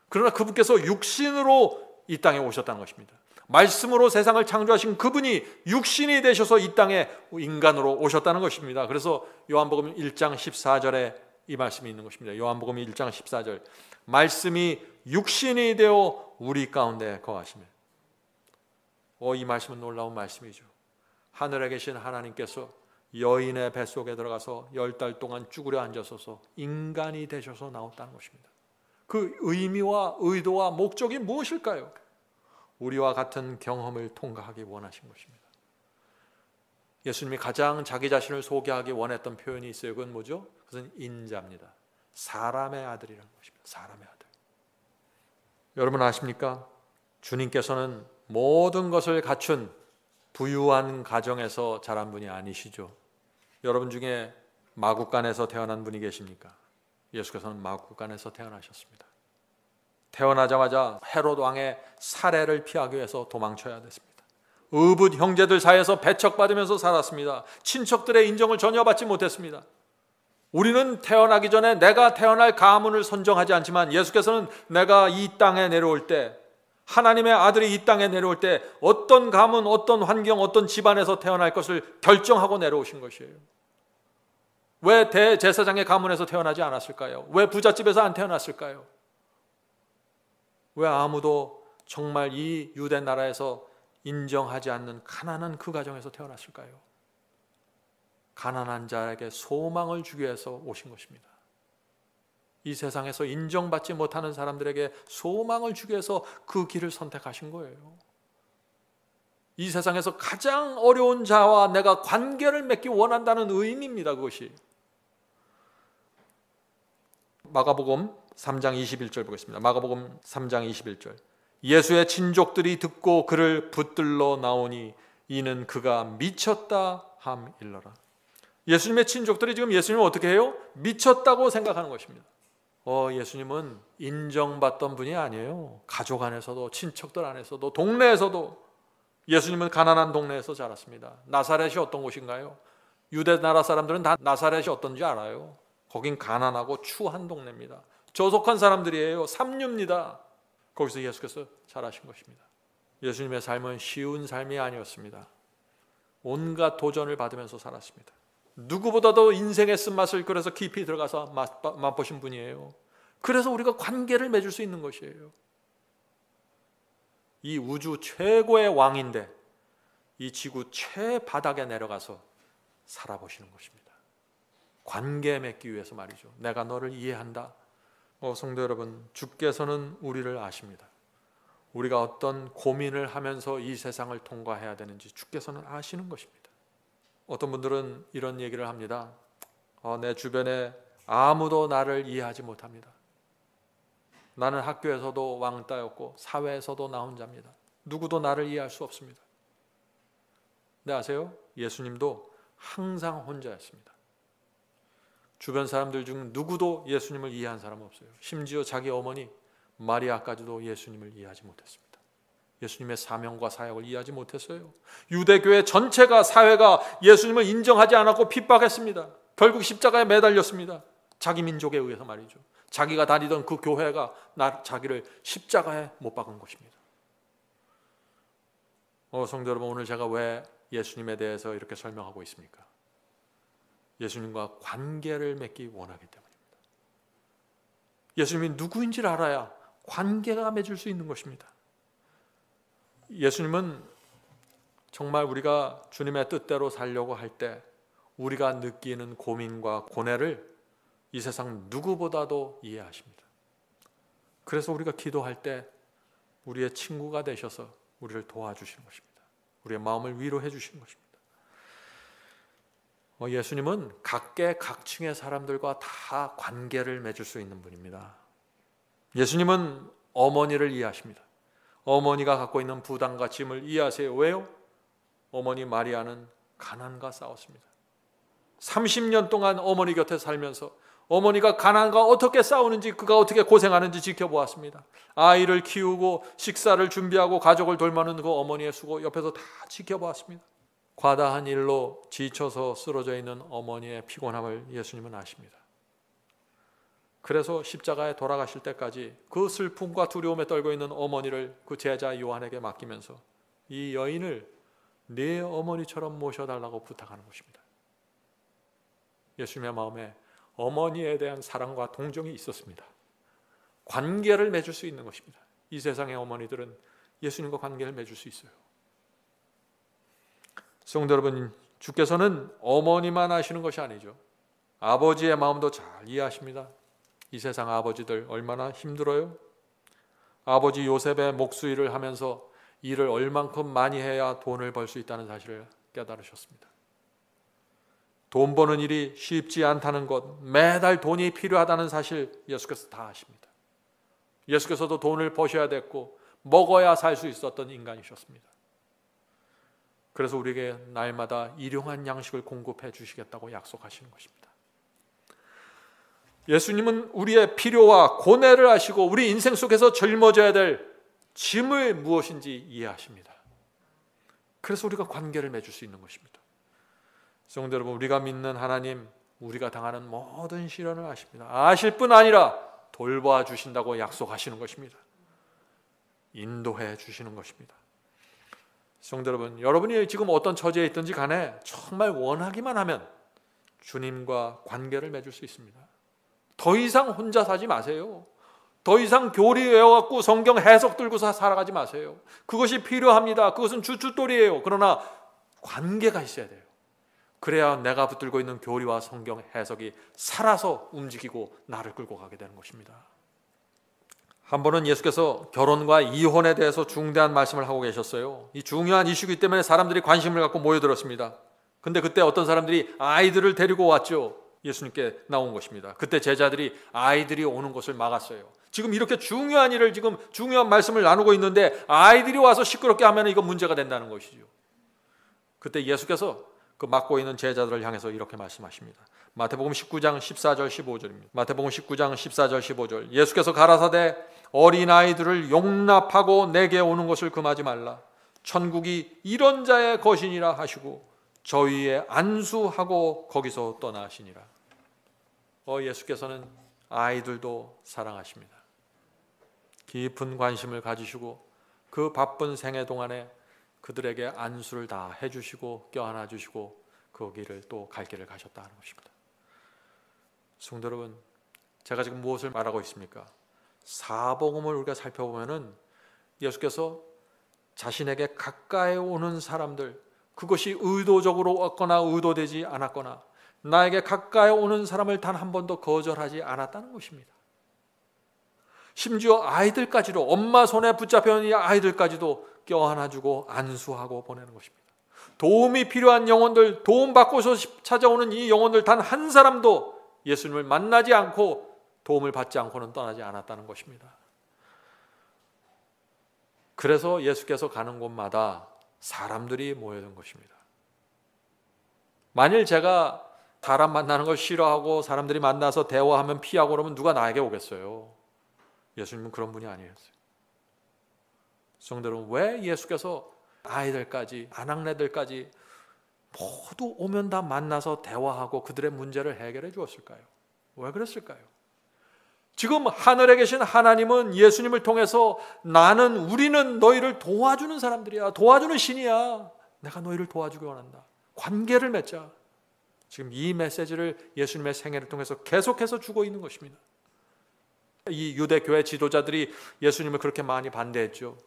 그러나 그분께서 육신으로 이 땅에 오셨다는 것입니다. 말씀으로 세상을 창조하신 그분이 육신이 되셔서 이 땅에 인간으로 오셨다는 것입니다. 그래서 요한복음 1장 14절에 이 말씀이 있는 것입니다. 요한복음 1장 14절, 말씀이 육신이 되어 우리 가운데 거하시며. 이 말씀은 놀라운 말씀이죠. 하늘에 계신 하나님께서 여인의 뱃속에 들어가서 10달 동안 쭈그려 앉으셔서 인간이 되셔서 나왔다는 것입니다. 그 의미와 의도와 목적이 무엇일까요? 우리와 같은 경험을 통과하기 원하신 것입니다. 예수님이 가장 자기 자신을 소개하기 원했던 표현이 있어요. 그건 뭐죠? 그것은 인자입니다. 사람의 아들이라는 것입니다. 사람의 아들. 여러분 아십니까? 주님께서는 모든 것을 갖춘 부유한 가정에서 자란 분이 아니시죠. 여러분 중에 마국간에서 태어난 분이 계십니까? 예수께서는 마국간에서 태어나셨습니다. 태어나자마자 헤롯 왕의 살해를 피하기 위해서 도망쳐야 됐습니다. 의붓 형제들 사이에서 배척받으면서 살았습니다. 친척들의 인정을 전혀 받지 못했습니다. 우리는 태어나기 전에 내가 태어날 가문을 선정하지 않지만 예수께서는 내가 이 땅에 내려올 때, 하나님의 아들이 이 땅에 내려올 때 어떤 가문, 어떤 환경, 어떤 집안에서 태어날 것을 결정하고 내려오신 것이에요. 왜 대제사장의 가문에서 태어나지 않았을까요? 왜 부잣집에서 안 태어났을까요? 왜 아무도 정말 이 유대 나라에서 인정하지 않는 가난한 그 가정에서 태어났을까요? 가난한 자에게 소망을 주기 위해서 오신 것입니다. 이 세상에서 인정받지 못하는 사람들에게 소망을 주기 위해서 그 길을 선택하신 거예요. 이 세상에서 가장 어려운 자와 내가 관계를 맺기 원한다는 의미입니다. 그것이. 마가복음 3장 21절 보겠습니다. 마가복음 3장 21절. 예수의 친족들이 듣고 그를 붙들러 나오니 이는 그가 미쳤다 함일러라. 예수님의 친족들이 지금 예수님을 어떻게 해요? 미쳤다고 생각하는 것입니다. 예수님은 인정받던 분이 아니에요. 가족 안에서도, 친척들 안에서도, 동네에서도. 예수님은 가난한 동네에서 자랐습니다. 나사렛이 어떤 곳인가요? 유대 나라 사람들은 다 나사렛이 어떤지 알아요. 거긴 가난하고 추한 동네입니다. 저속한 사람들이에요. 삼류입니다. 거기서 예수께서 자라신 것입니다. 예수님의 삶은 쉬운 삶이 아니었습니다. 온갖 도전을 받으면서 살았습니다. 누구보다도 인생의 쓴맛을 그래서 깊이 들어가서 맛보신 분이에요. 그래서 우리가 관계를 맺을 수 있는 것이에요. 이 우주 최고의 왕인데 이 지구 최바닥에 내려가서 살아보시는 것입니다. 관계 맺기 위해서 말이죠. 내가 너를 이해한다. 성도 여러분, 주께서는 우리를 아십니다. 우리가 어떤 고민을 하면서 이 세상을 통과해야 되는지 주께서는 아시는 것입니다. 어떤 분들은 이런 얘기를 합니다. 내 주변에 아무도 나를 이해하지 못합니다. 나는 학교에서도 왕따였고 사회에서도 나 혼자입니다. 누구도 나를 이해할 수 없습니다. 네, 아세요? 예수님도 항상 혼자였습니다. 주변 사람들 중 누구도 예수님을 이해한 사람은 없어요. 심지어 자기 어머니 마리아까지도 예수님을 이해하지 못했습니다. 예수님의 사명과 사역을 이해하지 못했어요. 유대교회 전체가, 사회가 예수님을 인정하지 않았고 핍박했습니다. 결국 십자가에 매달렸습니다. 자기 민족에 의해서 말이죠. 자기가 다니던 그 교회가 자기를 십자가에 못 박은 것입니다. 성도 여러분, 오늘 제가 왜 예수님에 대해서 이렇게 설명하고 있습니까? 예수님과 관계를 맺기 원하기 때문입니다. 예수님이 누구인지를 알아야 관계가 맺을 수 있는 것입니다. 예수님은 정말 우리가 주님의 뜻대로 살려고 할 때 우리가 느끼는 고민과 고뇌를 이 세상 누구보다도 이해하십니다. 그래서 우리가 기도할 때 우리의 친구가 되셔서 우리를 도와주시는 것입니다. 우리의 마음을 위로해 주시는 것입니다. 예수님은 각계각층의 사람들과 다 관계를 맺을 수 있는 분입니다. 예수님은 어머니를 이해하십니다. 어머니가 갖고 있는 부담과 짐을 이해하세요. 왜요? 어머니 마리아는 가난과 싸웠습니다. 30년 동안 어머니 곁에 살면서 어머니가 가난과 어떻게 싸우는지, 그가 어떻게 고생하는지 지켜보았습니다. 아이를 키우고 식사를 준비하고 가족을 돌보는 그 어머니의 수고 옆에서 다 지켜보았습니다. 과다한 일로 지쳐서 쓰러져 있는 어머니의 피곤함을 예수님은 아십니다. 그래서 십자가에 돌아가실 때까지 그 슬픔과 두려움에 떨고 있는 어머니를 그 제자 요한에게 맡기면서 이 여인을 네 어머니처럼 모셔달라고 부탁하는 것입니다. 예수님의 마음에 어머니에 대한 사랑과 동정이 있었습니다. 관계를 맺을 수 있는 것입니다. 이 세상의 어머니들은 예수님과 관계를 맺을 수 있어요. 성도 여러분, 주께서는 어머니만 아시는 것이 아니죠. 아버지의 마음도 잘 이해하십니다. 이 세상 아버지들 얼마나 힘들어요? 아버지 요셉의 목수일을 하면서 일을 얼만큼 많이 해야 돈을 벌 수 있다는 사실을 깨달으셨습니다. 돈 버는 일이 쉽지 않다는 것, 매달 돈이 필요하다는 사실 예수께서 다 아십니다. 예수께서도 돈을 버셔야 됐고 먹어야 살 수 있었던 인간이셨습니다. 그래서 우리에게 날마다 일용한 양식을 공급해 주시겠다고 약속하시는 것입니다. 예수님은 우리의 필요와 고뇌를 아시고 우리 인생 속에서 짊어져야 될 짐을 무엇인지 이해하십니다. 그래서 우리가 관계를 맺을 수 있는 것입니다. 성도 여러분, 우리가 믿는 하나님, 우리가 당하는 모든 시련을 아십니다. 아실 뿐 아니라 돌봐 주신다고 약속하시는 것입니다. 인도해 주시는 것입니다. 성도 여러분, 여러분이 지금 어떤 처지에 있든지 간에 정말 원하기만 하면 주님과 관계를 맺을 수 있습니다. 더 이상 혼자 사지 마세요. 더 이상 교리 외워갖고 성경 해석 들고서 살아가지 마세요. 그것이 필요합니다. 그것은 주춧돌이에요. 그러나 관계가 있어야 돼요. 그래야 내가 붙들고 있는 교리와 성경 해석이 살아서 움직이고 나를 끌고 가게 되는 것입니다. 한 번은 예수께서 결혼과 이혼에 대해서 중대한 말씀을 하고 계셨어요. 이 중요한 이슈이기 때문에 사람들이 관심을 갖고 모여들었습니다. 근데 그때 어떤 사람들이 아이들을 데리고 왔죠. 예수님께 나온 것입니다. 그때 제자들이 아이들이 오는 것을 막았어요. 지금 이렇게 중요한 일을, 지금 중요한 말씀을 나누고 있는데 아이들이 와서 시끄럽게 하면 이거 문제가 된다는 것이죠. 그때 예수께서 그 맡고 있는 제자들을 향해서 이렇게 말씀하십니다. 마태복음 19장 14절 15절입니다. 마태복음 19장 14절 15절. 예수께서 가라사대 어린아이들을 용납하고 내게 오는 것을 금하지 말라. 천국이 이런 자의 것이니라 하시고 저 위에 안수하고 거기서 떠나시니라. 예수께서는 아이들도 사랑하십니다. 깊은 관심을 가지시고 그 바쁜 생애 동안에 그들에게 안수를 다 해주시고 껴안아 주시고 그 길을 또 갈 길을 가셨다는 것입니다. 성도 여러분, 제가 지금 무엇을 말하고 있습니까? 사복음을 우리가 살펴보면은 예수께서 자신에게 가까이 오는 사람들, 그것이 의도적으로 왔거나 의도되지 않았거나 나에게 가까이 오는 사람을 단 한 번도 거절하지 않았다는 것입니다. 심지어 아이들까지도, 엄마 손에 붙잡혀 있는 아이들까지도 껴안아주고 안수하고 보내는 것입니다. 도움이 필요한 영혼들, 도움받고서 찾아오는 이 영혼들 단 한 사람도 예수님을 만나지 않고 도움을 받지 않고는 떠나지 않았다는 것입니다. 그래서 예수께서 가는 곳마다 사람들이 모여든 것입니다. 만일 제가 사람 만나는 걸 싫어하고 사람들이 만나서 대화하면 피하고 그러면 누가 나에게 오겠어요? 예수님은 그런 분이 아니었어요. 성도 여러분, 왜 예수께서 아이들까지, 아낙네들까지 모두 오면 다 만나서 대화하고 그들의 문제를 해결해 주었을까요? 왜 그랬을까요? 지금 하늘에 계신 하나님은 예수님을 통해서 우리는 너희를 도와주는 사람들이야. 도와주는 신이야. 내가 너희를 도와주기 원한다. 관계를 맺자. 지금 이 메시지를 예수님의 생애를 통해서 계속해서 주고 있는 것입니다. 이 유대 교회 지도자들이 예수님을 그렇게 많이 반대했죠.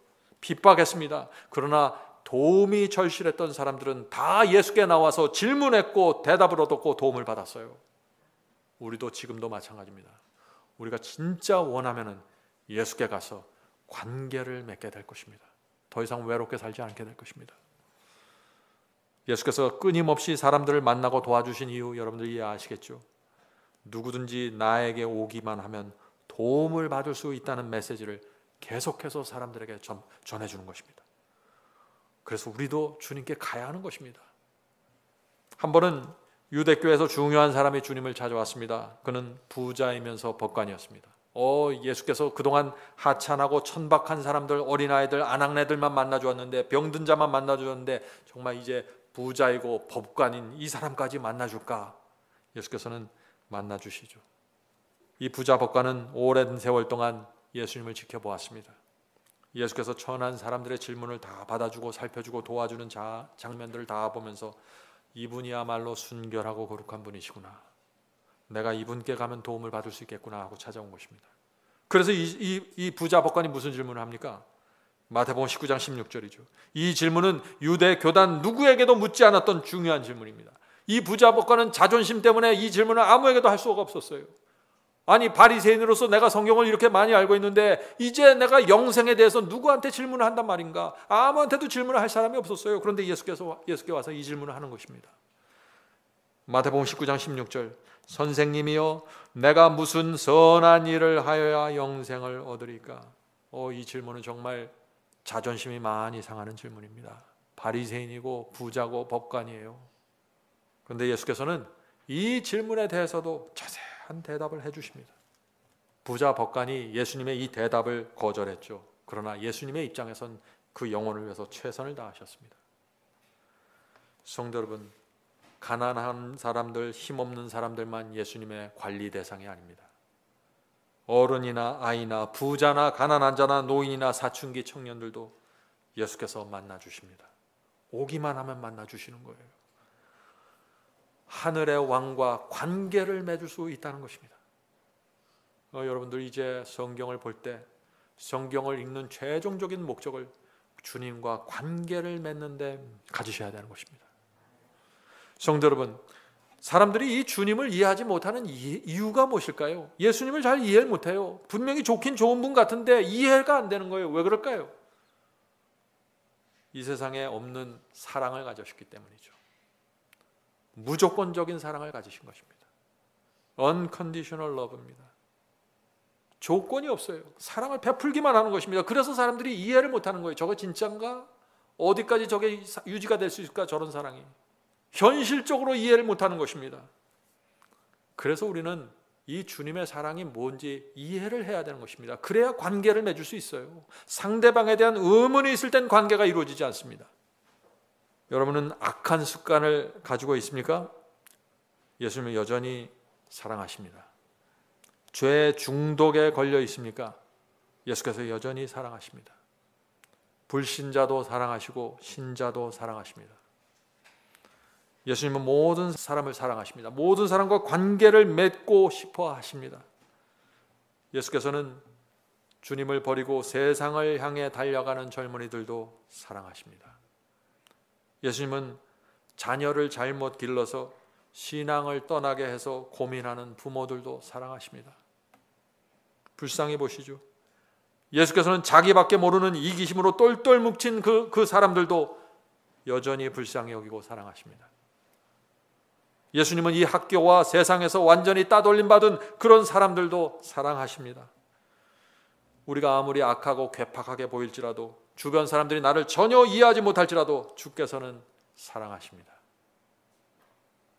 핍박했습니다. 그러나 도움이 절실했던 사람들은 다 예수께 나와서 질문했고 대답을 얻었고 도움을 받았어요. 우리도 지금도 마찬가지입니다. 우리가 진짜 원하면은 예수께 가서 관계를 맺게 될 것입니다. 더 이상 외롭게 살지 않게 될 것입니다. 예수께서 끊임없이 사람들을 만나고 도와주신 이유 여러분들 이해하시겠죠? 누구든지 나에게 오기만 하면 도움을 받을 수 있다는 메시지를 계속해서 사람들에게 전해주는 것입니다. 그래서 우리도 주님께 가야 하는 것입니다. 한 번은 유대교에서 중요한 사람이 주님을 찾아왔습니다. 그는 부자이면서 법관이었습니다. 예수께서 그동안 하찮하고 천박한 사람들, 어린아이들, 아낙네들만 만나주었는데, 병든 자만 만나주었는데 정말 이제 부자이고 법관인 이 사람까지 만나줄까? 예수께서는 만나주시죠. 이 부자 법관은 오랜 세월 동안 예수님을 지켜보았습니다. 예수께서 천한 사람들의 질문을 다 받아주고 살펴주고 도와주는 장면들을 다 보면서 이분이야말로 순결하고 거룩한 분이시구나, 내가 이분께 가면 도움을 받을 수 있겠구나 하고 찾아온 것입니다. 그래서 이 부자 법관이 무슨 질문을 합니까? 마태복음 19장 16절이죠. 이 질문은 유대 교단 누구에게도 묻지 않았던 중요한 질문입니다. 이 부자 법관은 자존심 때문에 이 질문을 아무에게도 할 수가 없었어요. 아니, 바리새인으로서 내가 성경을 이렇게 많이 알고 있는데 이제 내가 영생에 대해서 누구한테 질문을 한단 말인가? 아무한테도 질문을 할 사람이 없었어요. 그런데 예수께 와서 이 질문을 하는 것입니다. 마태복음 19장 16절, 선생님이여 내가 무슨 선한 일을 하여야 영생을 얻으리까? 이 질문은 정말 자존심이 많이 상하는 질문입니다. 바리새인이고 부자고 법관이에요. 그런데 예수께서는 이 질문에 대해서도 자세한 대답을 해주십니다. 부자 법관이 예수님의 이 대답을 거절했죠. 그러나 예수님의 입장에선 그 영혼을 위해서 최선을 다하셨습니다. 성도 여러분, 가난한 사람들, 힘없는 사람들만 예수님의 관리 대상이 아닙니다. 어른이나 아이나 부자나 가난한 자나 노인이나 사춘기 청년들도 예수께서 만나주십니다. 오기만 하면 만나주시는 거예요. 하늘의 왕과 관계를 맺을 수 있다는 것입니다. 여러분들 이제 성경을 볼 때 성경을 읽는 최종적인 목적을 주님과 관계를 맺는 데 가지셔야 되는 것입니다. 성도 여러분, 사람들이 이 주님을 이해하지 못하는 이유가 무엇일까요? 예수님을 잘 이해를 못해요. 분명히 좋긴 좋은 분 같은데 이해가 안 되는 거예요. 왜 그럴까요? 이 세상에 없는 사랑을 가지셨기 때문이죠. 무조건적인 사랑을 가지신 것입니다. Unconditional love입니다. 조건이 없어요. 사랑을 베풀기만 하는 것입니다. 그래서 사람들이 이해를 못하는 거예요. 저거 진짠가? 어디까지 저게 유지가 될 수 있을까? 저런 사랑이. 현실적으로 이해를 못하는 것입니다. 그래서 우리는 이 주님의 사랑이 뭔지 이해를 해야 되는 것입니다. 그래야 관계를 맺을 수 있어요. 상대방에 대한 의문이 있을 땐 관계가 이루어지지 않습니다. 여러분은 악한 습관을 가지고 있습니까? 예수님을 여전히 사랑하십니다. 죄 중독에 걸려 있습니까? 예수께서 여전히 사랑하십니다. 불신자도 사랑하시고 신자도 사랑하십니다. 예수님은 모든 사람을 사랑하십니다. 모든 사람과 관계를 맺고 싶어 하십니다. 예수께서는 주님을 버리고 세상을 향해 달려가는 젊은이들도 사랑하십니다. 예수님은 자녀를 잘못 길러서 신앙을 떠나게 해서 고민하는 부모들도 사랑하십니다. 불쌍히 보시죠. 예수께서는 자기밖에 모르는 이기심으로 똘똘 뭉친 그 사람들도 여전히 불쌍히 여기고 사랑하십니다. 예수님은 이 학교와 세상에서 완전히 따돌림 받은 그런 사람들도 사랑하십니다. 우리가 아무리 악하고 괴팍하게 보일지라도, 주변 사람들이 나를 전혀 이해하지 못할지라도 주께서는 사랑하십니다.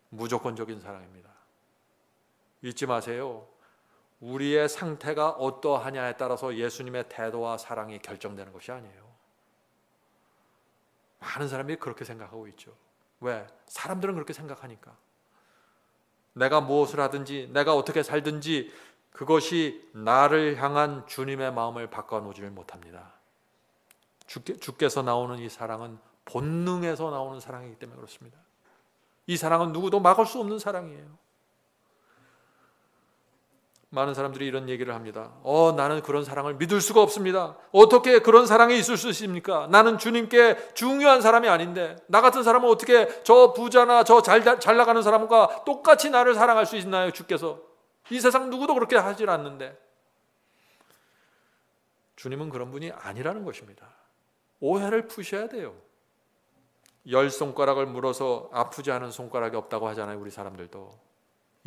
무조건적인 사랑입니다. 잊지 마세요. 우리의 상태가 어떠하냐에 따라서 예수님의 태도와 사랑이 결정되는 것이 아니에요. 많은 사람들이 그렇게 생각하고 있죠. 왜? 사람들은 그렇게 생각하니까. 내가 무엇을 하든지 내가 어떻게 살든지 그것이 나를 향한 주님의 마음을 바꿔놓지를 못합니다. 주께서 나오는 이 사랑은 본능에서 나오는 사랑이기 때문에 그렇습니다. 이 사랑은 누구도 막을 수 없는 사랑이에요. 많은 사람들이 이런 얘기를 합니다. 나는 그런 사랑을 믿을 수가 없습니다. 어떻게 그런 사랑이 있을 수 있습니까? 나는 주님께 중요한 사람이 아닌데 나 같은 사람은 어떻게 저 부자나 저 잘 나가는 사람과 똑같이 나를 사랑할 수 있나요? 주께서 이 세상 누구도 그렇게 하질 않는데. 주님은 그런 분이 아니라는 것입니다. 오해를 푸셔야 돼요. 10손가락을 물어서 아프지 않은 손가락이 없다고 하잖아요. 우리 사람들도.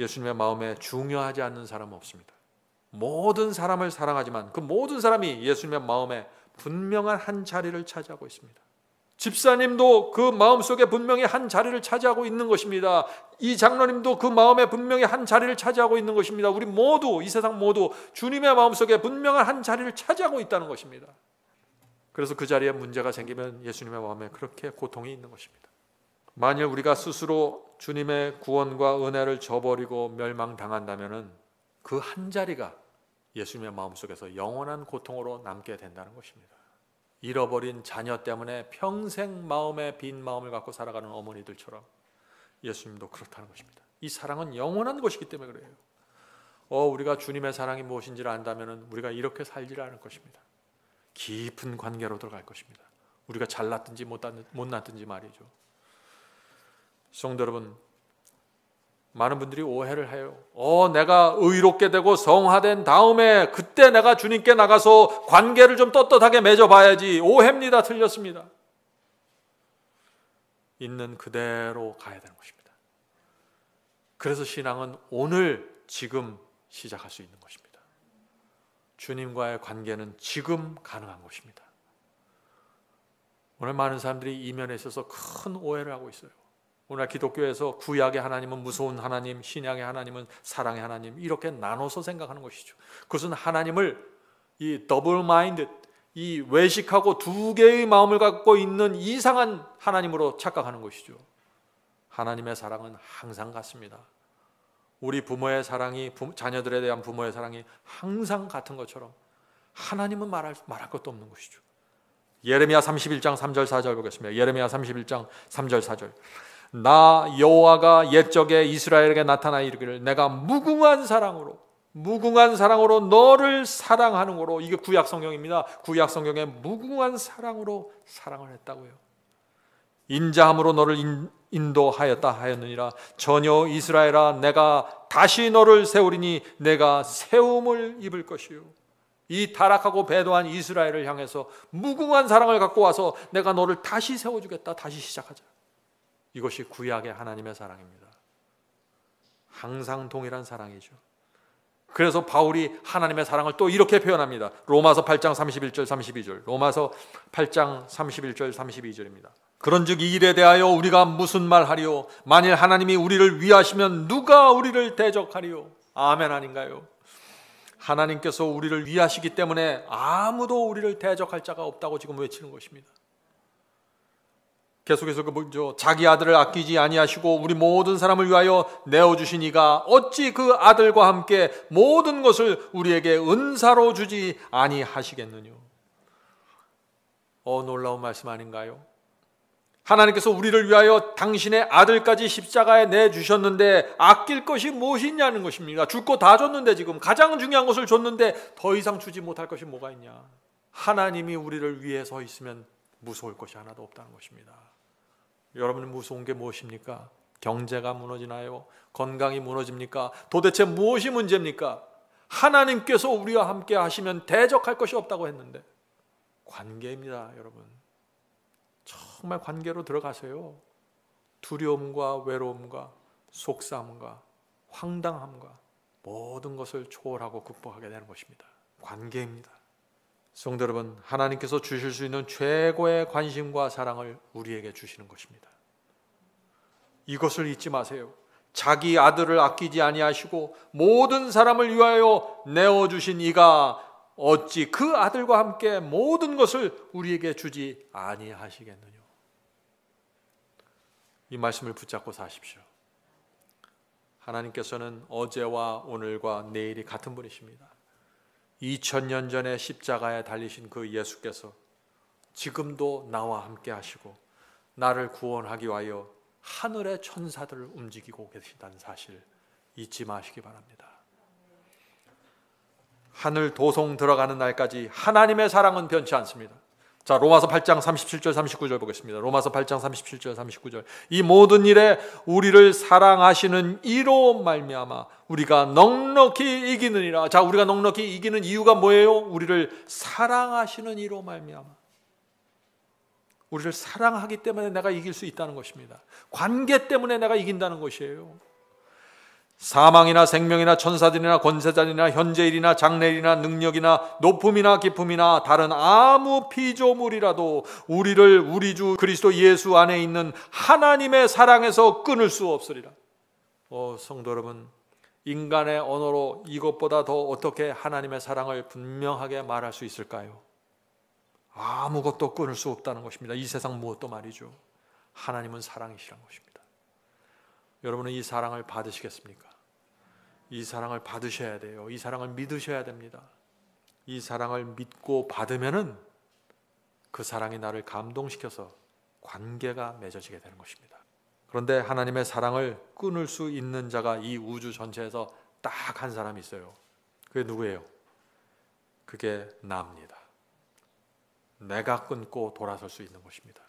예수님의 마음에 중요하지 않는 사람은 없습니다. 모든 사람을 사랑하지만 그 모든 사람이 예수님의 마음에 분명한 한 자리를 차지하고 있습니다. 집사님도 그 마음속에 분명히 한 자리를 차지하고 있는 것입니다. 이 장로님도 그 마음에 분명히 한 자리를 차지하고 있는 것입니다. 우리 모두, 이 세상 모두 주님의 마음속에 분명한 한 자리를 차지하고 있다는 것입니다. 그래서 그 자리에 문제가 생기면 예수님의 마음에 그렇게 고통이 있는 것입니다. 만일 우리가 스스로 주님의 구원과 은혜를 저버리고 멸망당한다면 그 한 자리가 예수님의 마음속에서 영원한 고통으로 남게 된다는 것입니다. 잃어버린 자녀 때문에 평생 마음에 빈 마음을 갖고 살아가는 어머니들처럼 예수님도 그렇다는 것입니다. 이 사랑은 영원한 것이기 때문에 그래요. 우리가 주님의 사랑이 무엇인지를 안다면 우리가 이렇게 살지를 않을 것입니다. 깊은 관계로 들어갈 것입니다. 우리가 잘났든지 못났든지 말이죠. 성도 여러분, 많은 분들이 오해를 해요. 내가 의롭게 되고 성화된 다음에 그때 내가 주님께 나가서 관계를 좀 떳떳하게 맺어봐야지. 오해입니다. 틀렸습니다. 있는 그대로 가야 되는 것입니다. 그래서 신앙은 오늘 지금 시작할 수 있는 것입니다. 주님과의 관계는 지금 가능한 것입니다. 오늘 많은 사람들이 이 면에 있어서 큰 오해를 하고 있어요. 오늘 기독교에서 구약의 하나님은 무서운 하나님, 신약의 하나님은 사랑의 하나님, 이렇게 나눠서 생각하는 것이죠. 그것은 하나님을 이 더블 마인드, 이 외식하고 두 개의 마음을 갖고 있는 이상한 하나님으로 착각하는 것이죠. 하나님의 사랑은 항상 같습니다. 우리 부모의 사랑이, 자녀들에 대한 부모의 사랑이 항상 같은 것처럼 하나님은 말할 것도 없는 것이죠. 예레미야 31장 3절 4절 보겠습니다. 예레미야 31장 3절 4절. 나 여호와가 옛적에 이스라엘에게 나타나 이르기를 내가 무궁한 사랑으로 너를 사랑하는 거로. 이게 구약 성경입니다. 구약 성경에 무궁한 사랑으로 사랑을 했다고요. 인자함으로 너를 인도하였다 하였느니라. 전혀 이스라엘아, 내가 다시 너를 세우리니 내가 세움을 입을 것이요. 이 타락하고 배도한 이스라엘을 향해서 무궁한 사랑을 갖고 와서 내가 너를 다시 세워주겠다. 다시 시작하자. 이것이 구약의 하나님의 사랑입니다. 항상 동일한 사랑이죠. 그래서 바울이 하나님의 사랑을 또 이렇게 표현합니다. 로마서 8장 31절 32절. 로마서 8장 31절 32절입니다. 그런즉 이 일에 대하여 우리가 무슨 말하리요? 만일 하나님이 우리를 위하시면 누가 우리를 대적하리요? 아멘 아닌가요? 하나님께서 우리를 위하시기 때문에 아무도 우리를 대적할 자가 없다고 지금 외치는 것입니다. 계속해서 자기 아들을 아끼지 아니하시고 우리 모든 사람을 위하여 내어주신 이가 어찌 그 아들과 함께 모든 것을 우리에게 은사로 주지 아니하시겠느냐. 놀라운 말씀 아닌가요? 하나님께서 우리를 위하여 당신의 아들까지 십자가에 내주셨는데 아낄 것이 무엇이냐는 것입니다. 줄 거 다 줬는데, 지금 가장 중요한 것을 줬는데 더 이상 주지 못할 것이 뭐가 있냐. 하나님이 우리를 위해 서 있으면 무서울 것이 하나도 없다는 것입니다. 여러분은 무서운 게 무엇입니까? 경제가 무너지나요? 건강이 무너집니까? 도대체 무엇이 문제입니까? 하나님께서 우리와 함께 하시면 대적할 것이 없다고 했는데, 관계입니다. 여러분, 정말 관계로 들어가세요. 두려움과 외로움과 속상함과 황당함과 모든 것을 초월하고 극복하게 되는 것입니다. 관계입니다. 성도 여러분, 하나님께서 주실 수 있는 최고의 관심과 사랑을 우리에게 주시는 것입니다. 이것을 잊지 마세요. 자기 아들을 아끼지 아니하시고 모든 사람을 위하여 내어주신 이가 어찌 그 아들과 함께 모든 것을 우리에게 주지 아니하시겠느냐. 이 말씀을 붙잡고 사십시오. 하나님께서는 어제와 오늘과 내일이 같은 분이십니다. 2000년 전에 십자가에 달리신 그 예수께서 지금도 나와 함께 하시고 나를 구원하기 위하여 하늘의 천사들을 움직이고 계신다는 사실 잊지 마시기 바랍니다. 하늘 도성 들어가는 날까지 하나님의 사랑은 변치 않습니다. 자, 로마서 8장 37절 39절 보겠습니다. 로마서 8장 37절 39절. 이 모든 일에 우리를 사랑하시는 이로 말미암아 우리가 넉넉히 이기느니라. 자, 우리가 넉넉히 이기는 이유가 뭐예요? 우리를 사랑하시는 이로 말미암아. 우리를 사랑하기 때문에 내가 이길 수 있다는 것입니다. 관계 때문에 내가 이긴다는 것이에요. 사망이나 생명이나 천사들이나 권세자들이나 현재일이나 장래일이나 능력이나 높음이나 깊음이나 다른 아무 피조물이라도 우리를 우리 주 그리스도 예수 안에 있는 하나님의 사랑에서 끊을 수 없으리라. 성도 여러분, 인간의 언어로 이것보다 더 어떻게 하나님의 사랑을 분명하게 말할 수 있을까요? 아무것도 끊을 수 없다는 것입니다. 이 세상 무엇도 말이죠. 하나님은 사랑이시라는 것입니다. 여러분은 이 사랑을 받으시겠습니까? 이 사랑을 받으셔야 돼요. 이 사랑을 믿으셔야 됩니다. 이 사랑을 믿고 받으면은 그 사랑이 나를 감동시켜서 관계가 맺어지게 되는 것입니다. 그런데 하나님의 사랑을 끊을 수 있는 자가 이 우주 전체에서 딱 한 사람이 있어요. 그게 누구예요? 그게 나입니다. 내가 끊고 돌아설 수 있는 것입니다.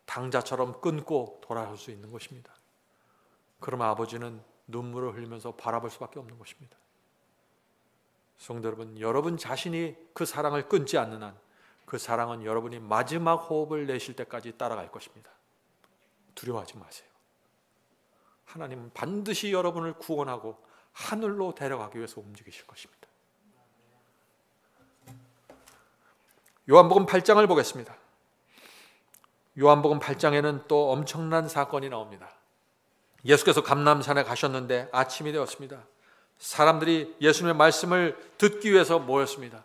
당자처럼 끊고 돌아설 수 있는 것입니다. 그러면 아버지는 눈물을 흘리면서 바라볼 수밖에 없는 것입니다. 성도 여러분, 여러분 자신이 그 사랑을 끊지 않는 한 그 사랑은 여러분이 마지막 호흡을 내쉴 때까지 따라갈 것입니다. 두려워하지 마세요. 하나님은 반드시 여러분을 구원하고 하늘로 데려가기 위해서 움직이실 것입니다. 요한복음 8장을 보겠습니다. 요한복음 8장에는 또 엄청난 사건이 나옵니다. 예수께서 감람산에 가셨는데 아침이 되었습니다. 사람들이 예수님의 말씀을 듣기 위해서 모였습니다.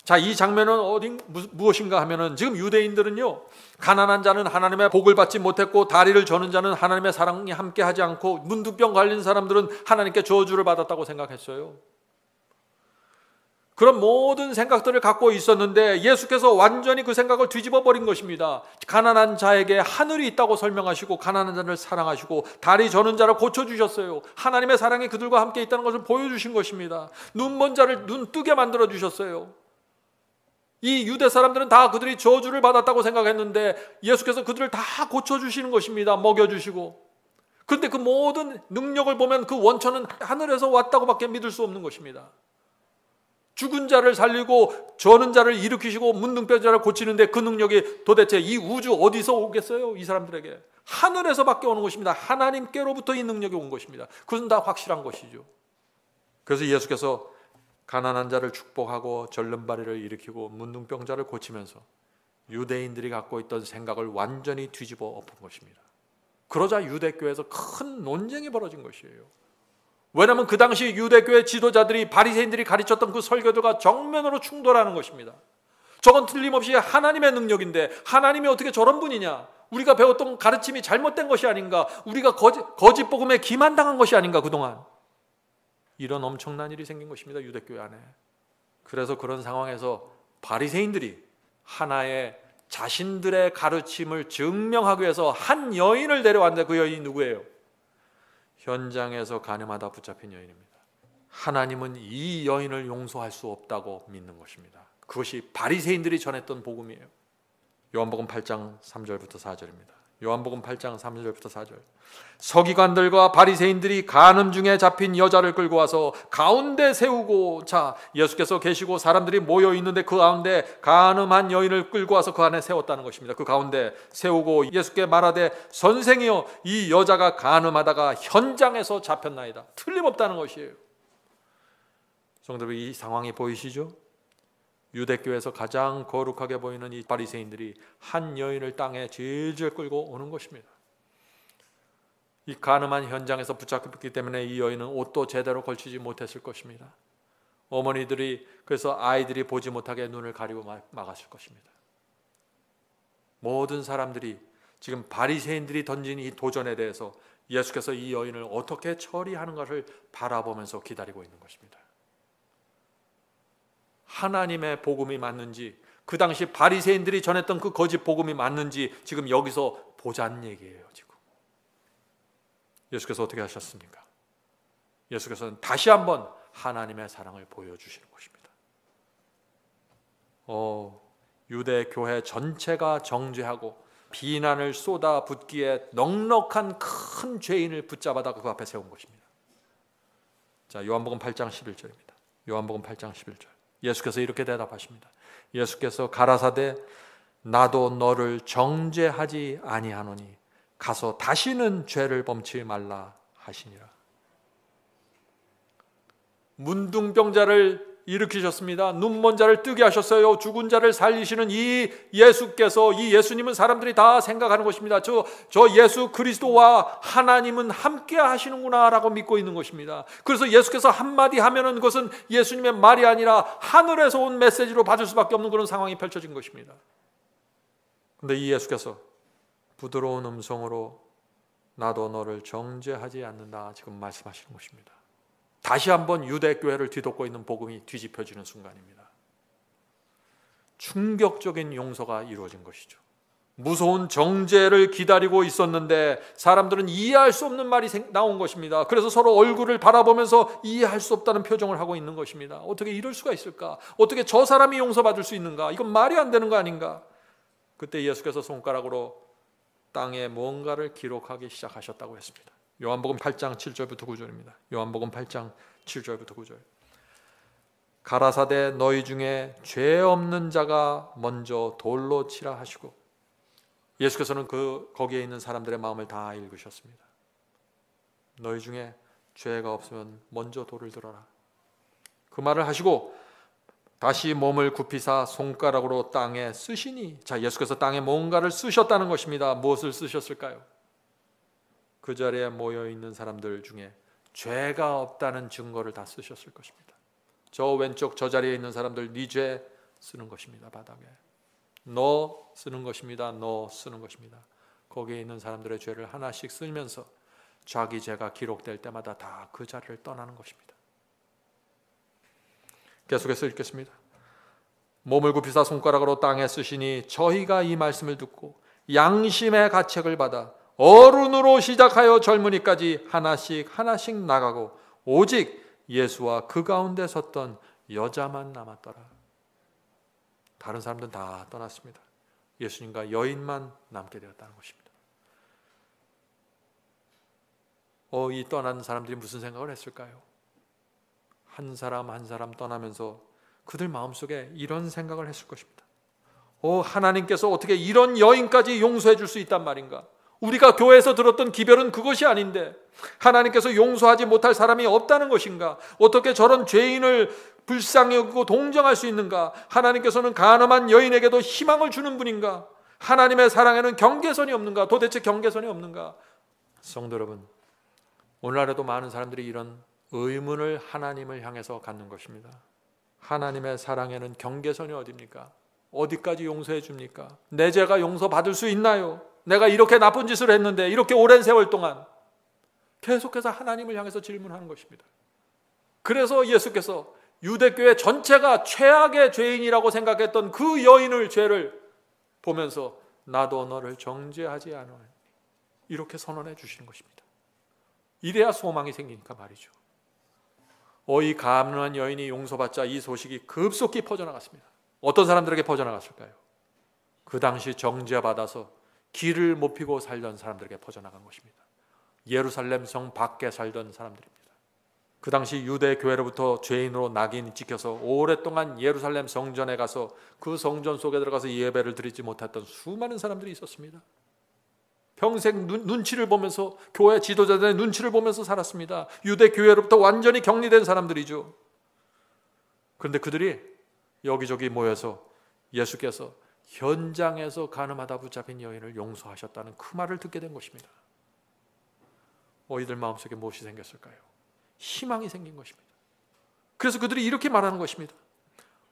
자, 이 장면은 무엇인가 하면은 지금 유대인들은요, 가난한 자는 하나님의 복을 받지 못했고 다리를 저는 자는 하나님의 사랑이 함께하지 않고 문둥병 걸린 사람들은 하나님께 저주를 받았다고 생각했어요. 그런 모든 생각들을 갖고 있었는데 예수께서 완전히 그 생각을 뒤집어 버린 것입니다. 가난한 자에게 하늘이 있다고 설명하시고 가난한 자를 사랑하시고 다리 저는 자를 고쳐주셨어요. 하나님의 사랑이 그들과 함께 있다는 것을 보여주신 것입니다. 눈먼 자를 눈 뜨게 만들어 주셨어요. 이 유대 사람들은 다 그들이 저주를 받았다고 생각했는데 예수께서 그들을 다 고쳐주시는 것입니다. 먹여주시고. 그런데 그 모든 능력을 보면 그 원천은 하늘에서 왔다고밖에 믿을 수 없는 것입니다. 죽은 자를 살리고 저는 자를 일으키시고 문둥병 자를 고치는데 그 능력이 도대체 이 우주 어디서 오겠어요? 이 사람들에게 하늘에서밖에 오는 것입니다. 하나님께로부터 이 능력이 온 것입니다. 그것은 다 확실한 것이죠. 그래서 예수께서 가난한 자를 축복하고 절름발이를 일으키고 문둥병자를 고치면서 유대인들이 갖고 있던 생각을 완전히 뒤집어 엎은 것입니다. 그러자 유대교회에서 큰 논쟁이 벌어진 것이에요. 왜냐하면 그 당시 유대교회 지도자들이 바리새인들이 가르쳤던 그 설교들과 정면으로 충돌하는 것입니다. 저건 틀림없이 하나님의 능력인데 하나님이 어떻게 저런 분이냐? 우리가 배웠던 가르침이 잘못된 것이 아닌가? 우리가 거짓 복음에 기만당한 것이 아닌가 그동안? 이런 엄청난 일이 생긴 것입니다. 유대교회 안에. 그래서 그런 상황에서 바리새인들이 하나의 자신들의 가르침을 증명하기 위해서 한 여인을 데려왔는데 그 여인이 누구예요? 현장에서 간음하다 붙잡힌 여인입니다. 하나님은 이 여인을 용서할 수 없다고 믿는 것입니다. 그것이 바리새인들이 전했던 복음이에요. 요한복음 8장 3절부터 4절입니다. 요한복음 8장 3절부터 4절. 서기관들과 바리새인들이 간음 중에 잡힌 여자를 끌고 와서 가운데 세우고, 자, 예수께서 계시고 사람들이 모여 있는데 그 가운데 간음한 여인을 끌고 와서 그 안에 세웠다는 것입니다. 그 가운데 세우고 예수께 말하되 선생이여 이 여자가 간음하다가 현장에서 잡혔나이다. 틀림없다는 것이에요. 성도들, 이 상황이 보이시죠? 유대교에서 가장 거룩하게 보이는 이 바리새인들이 한 여인을 땅에 질질 끌고 오는 것입니다. 이 간음한 현장에서 붙잡혔기 때문에 이 여인은 옷도 제대로 걸치지 못했을 것입니다. 어머니들이 그래서 아이들이 보지 못하게 눈을 가리고 막았을 것입니다. 모든 사람들이 지금 바리새인들이 던진 이 도전에 대해서 예수께서 이 여인을 어떻게 처리하는 것을 바라보면서 기다리고 있는 것입니다. 하나님의 복음이 맞는지, 그 당시 바리새인들이 전했던 그 거짓 복음이 맞는지 지금 여기서 보자는 얘기예요. 지금 예수께서 어떻게 하셨습니까? 예수께서는 다시 한번 하나님의 사랑을 보여주시는 것입니다. 유대 교회 전체가 정죄하고 비난을 쏟아붓기에 넉넉한 큰 죄인을 붙잡아다 그 앞에 세운 것입니다. 자, 요한복음 8장 11절입니다. 요한복음 8장 11절. 예수께서 이렇게 대답하십니다. 예수께서 가라사대 나도 너를 정죄하지 아니하노니 가서 다시는 죄를 범치 말라 하시니라. 문둥병자를 일으키셨습니다. 눈먼 자를 뜨게 하셨어요. 죽은 자를 살리시는 이 예수께서, 이 예수님은 사람들이 다 생각하는 것입니다. 저 예수 그리스도와 하나님은 함께 하시는구나 라고 믿고 있는 것입니다. 그래서 예수께서 한마디 하면은 그것은 예수님의 말이 아니라 하늘에서 온 메시지로 받을 수밖에 없는 그런 상황이 펼쳐진 것입니다. 그런데 이 예수께서 부드러운 음성으로 나도 너를 정죄하지 않는다 지금 말씀하시는 것입니다. 다시 한번 유대교회를 뒤덮고 있는 복음이 뒤집혀지는 순간입니다. 충격적인 용서가 이루어진 것이죠. 무서운 정죄를 기다리고 있었는데 사람들은 이해할 수 없는 말이 나온 것입니다. 그래서 서로 얼굴을 바라보면서 이해할 수 없다는 표정을 하고 있는 것입니다. 어떻게 이럴 수가 있을까? 어떻게 저 사람이 용서받을 수 있는가? 이건 말이 안 되는 거 아닌가? 그때 예수께서 손가락으로 땅에 뭔가를 기록하기 시작하셨다고 했습니다. 요한복음 8장 7절부터 9절입니다. 요한복음 8장 7절부터 9절. 가라사대 너희 중에 죄 없는 자가 먼저 돌로 치라 하시고, 예수께서는 거기에 있는 사람들의 마음을 다 읽으셨습니다. 너희 중에 죄가 없으면 먼저 돌을 들어라. 그 말을 하시고 다시 몸을 굽히사 손가락으로 땅에 쓰시니, 자, 예수께서 땅에 뭔가를 쓰셨다는 것입니다. 무엇을 쓰셨을까요? 그 자리에 모여있는 사람들 중에 죄가 없다는 증거를 다 쓰셨을 것입니다. 저 왼쪽 저 자리에 있는 사람들, 네 죄 쓰는 것입니다. 바닥에 너 쓰는 것입니다. 너 쓰는 것입니다. 거기에 있는 사람들의 죄를 하나씩 쓰면서 자기 죄가 기록될 때마다 다 그 자리를 떠나는 것입니다. 계속해서 읽겠습니다. 몸을 굽히사 손가락으로 땅에 쓰시니 저희가 이 말씀을 듣고 양심의 가책을 받아 어른으로 시작하여 젊은이까지 하나씩 나가고 오직 예수와 그 가운데 섰던 여자만 남았더라. 다른 사람들은 다 떠났습니다. 예수님과 여인만 남게 되었다는 것입니다. 이 떠난 사람들이 무슨 생각을 했을까요? 한 사람 한 사람 떠나면서 그들 마음속에 이런 생각을 했을 것입니다. 하나님께서 어떻게 이런 여인까지 용서해 줄 수 있단 말인가? 우리가 교회에서 들었던 기별은 그것이 아닌데 하나님께서 용서하지 못할 사람이 없다는 것인가? 어떻게 저런 죄인을 불쌍히 여기고 동정할 수 있는가? 하나님께서는 가늠한 여인에게도 희망을 주는 분인가? 하나님의 사랑에는 경계선이 없는가? 도대체 경계선이 없는가? 성도 여러분, 오늘날에도 많은 사람들이 이런 의문을 하나님을 향해서 갖는 것입니다. 하나님의 사랑에는 경계선이 어디입니까? 어디까지 용서해 줍니까? 내 죄가 용서받을 수 있나요? 내가 이렇게 나쁜 짓을 했는데 이렇게 오랜 세월 동안 계속해서 하나님을 향해서 질문하는 것입니다. 그래서 예수께서 유대교회 전체가 최악의 죄인이라고 생각했던 그 여인의 죄를 보면서 나도 너를 정죄하지 않으니 이렇게 선언해 주시는 것입니다. 이래야 소망이 생기니까 말이죠. 이 가늠한 여인이 용서받자 이 소식이 급속히 퍼져나갔습니다. 어떤 사람들에게 퍼져나갔을까요? 그 당시 정죄받아서 길을 못 피고 살던 사람들에게 퍼져나간 것입니다. 예루살렘 성 밖에 살던 사람들입니다. 그 당시 유대 교회로부터 죄인으로 낙인이 찍혀서 오랫동안 예루살렘 성전에 가서 그 성전 속에 들어가서 예배를 드리지 못했던 수많은 사람들이 있었습니다. 평생 눈치를 보면서, 교회 지도자들의 눈치를 보면서 살았습니다. 유대 교회로부터 완전히 격리된 사람들이죠. 그런데 그들이 여기저기 모여서 예수께서 현장에서 가늠하다 붙잡힌 여인을 용서하셨다는 그 말을 듣게 된 것입니다. 이들 마음속에 무엇이 생겼을까요? 희망이 생긴 것입니다. 그래서 그들이 이렇게 말하는 것입니다.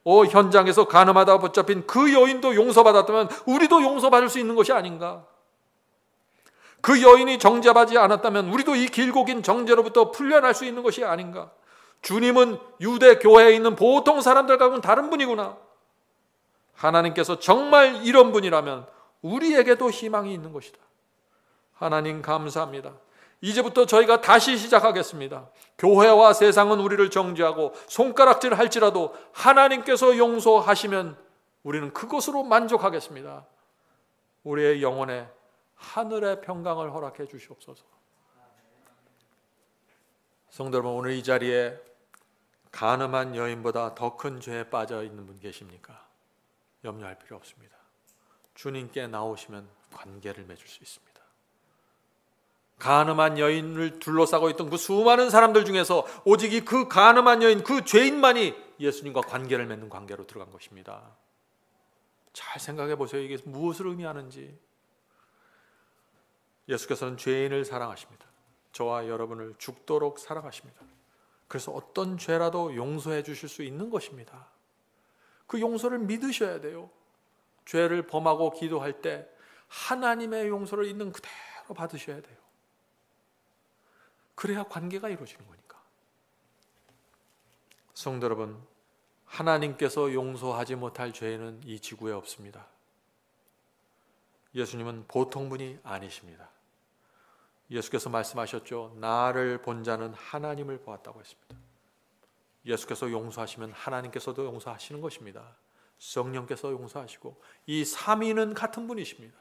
현장에서 가늠하다 붙잡힌 그 여인도 용서받았다면 우리도 용서받을 수 있는 것이 아닌가? 그 여인이 정죄받지 않았다면 우리도 이 길고 긴 정죄로부터 풀려날 수 있는 것이 아닌가? 주님은 유대 교회에 있는 보통 사람들과는 다른 분이구나. 하나님께서 정말 이런 분이라면 우리에게도 희망이 있는 것이다. 하나님 감사합니다. 이제부터 저희가 다시 시작하겠습니다. 교회와 세상은 우리를 정죄하고 손가락질 할지라도 하나님께서 용서하시면 우리는 그것으로 만족하겠습니다. 우리의 영혼에 하늘의 평강을 허락해 주시옵소서. 성도 여러분, 오늘 이 자리에 간음한 여인보다 더 큰 죄에 빠져 있는 분 계십니까? 염려할 필요 없습니다. 주님께 나오시면 관계를 맺을 수 있습니다. 간음한 여인을 둘러싸고 있던 그 수많은 사람들 중에서 오직 그 간음한 여인, 그 죄인만이 예수님과 관계를 맺는 관계로 들어간 것입니다. 잘 생각해 보세요. 이게 무엇을 의미하는지. 예수께서는 죄인을 사랑하십니다. 저와 여러분을 죽도록 사랑하십니다. 그래서 어떤 죄라도 용서해 주실 수 있는 것입니다. 그 용서를 믿으셔야 돼요. 죄를 범하고 기도할 때 하나님의 용서를 있는 그대로 받으셔야 돼요. 그래야 관계가 이루어지는 거니까. 성도 여러분, 하나님께서 용서하지 못할 죄는 이 지구에 없습니다. 예수님은 보통 분이 아니십니다. 예수께서 말씀하셨죠. 나를 본 자는 하나님을 보았다고 했습니다. 예수께서 용서하시면 하나님께서도 용서하시는 것입니다. 성령께서 용서하시고 이 삼위는 같은 분이십니다.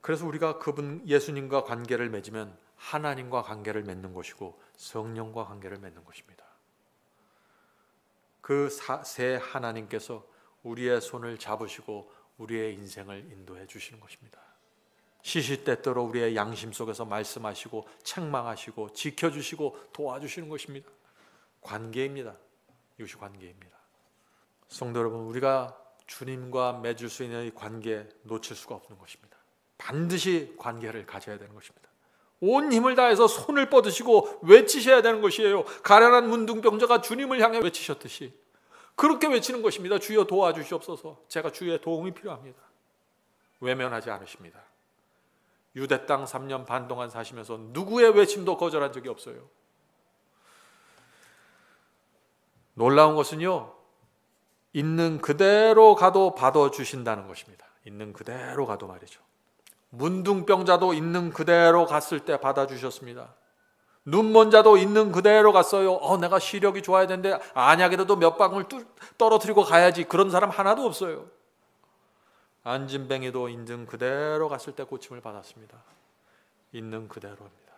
그래서 우리가 그분 예수님과 관계를 맺으면 하나님과 관계를 맺는 것이고 성령과 관계를 맺는 것입니다. 그 세 하나님께서 우리의 손을 잡으시고 우리의 인생을 인도해 주시는 것입니다. 시시때때로 우리의 양심 속에서 말씀하시고 책망하시고 지켜주시고 도와주시는 것입니다. 관계입니다. 이것이 관계입니다. 성도 여러분, 우리가 주님과 맺을 수 있는 이 관계 놓칠 수가 없는 것입니다. 반드시 관계를 가져야 되는 것입니다. 온 힘을 다해서 손을 뻗으시고 외치셔야 되는 것이에요. 가련한 문둥병자가 주님을 향해 외치셨듯이 그렇게 외치는 것입니다. 주여 도와주시옵소서. 제가 주의 도움이 필요합니다. 외면하지 않으십니다. 유대 땅 3년 반 동안 사시면서 누구의 외침도 거절한 적이 없어요. 놀라운 것은요, 있는 그대로 가도 받아주신다는 것입니다. 있는 그대로 가도 말이죠. 문둥병자도 있는 그대로 갔을 때 받아주셨습니다. 눈먼 자도 있는 그대로 갔어요. 내가 시력이 좋아야 되는데 안약이라도 몇 방울 떨어뜨리고 가야지. 그런 사람 하나도 없어요. 안진뱅이도 있는 그대로 갔을 때 고침을 받았습니다. 있는 그대로입니다.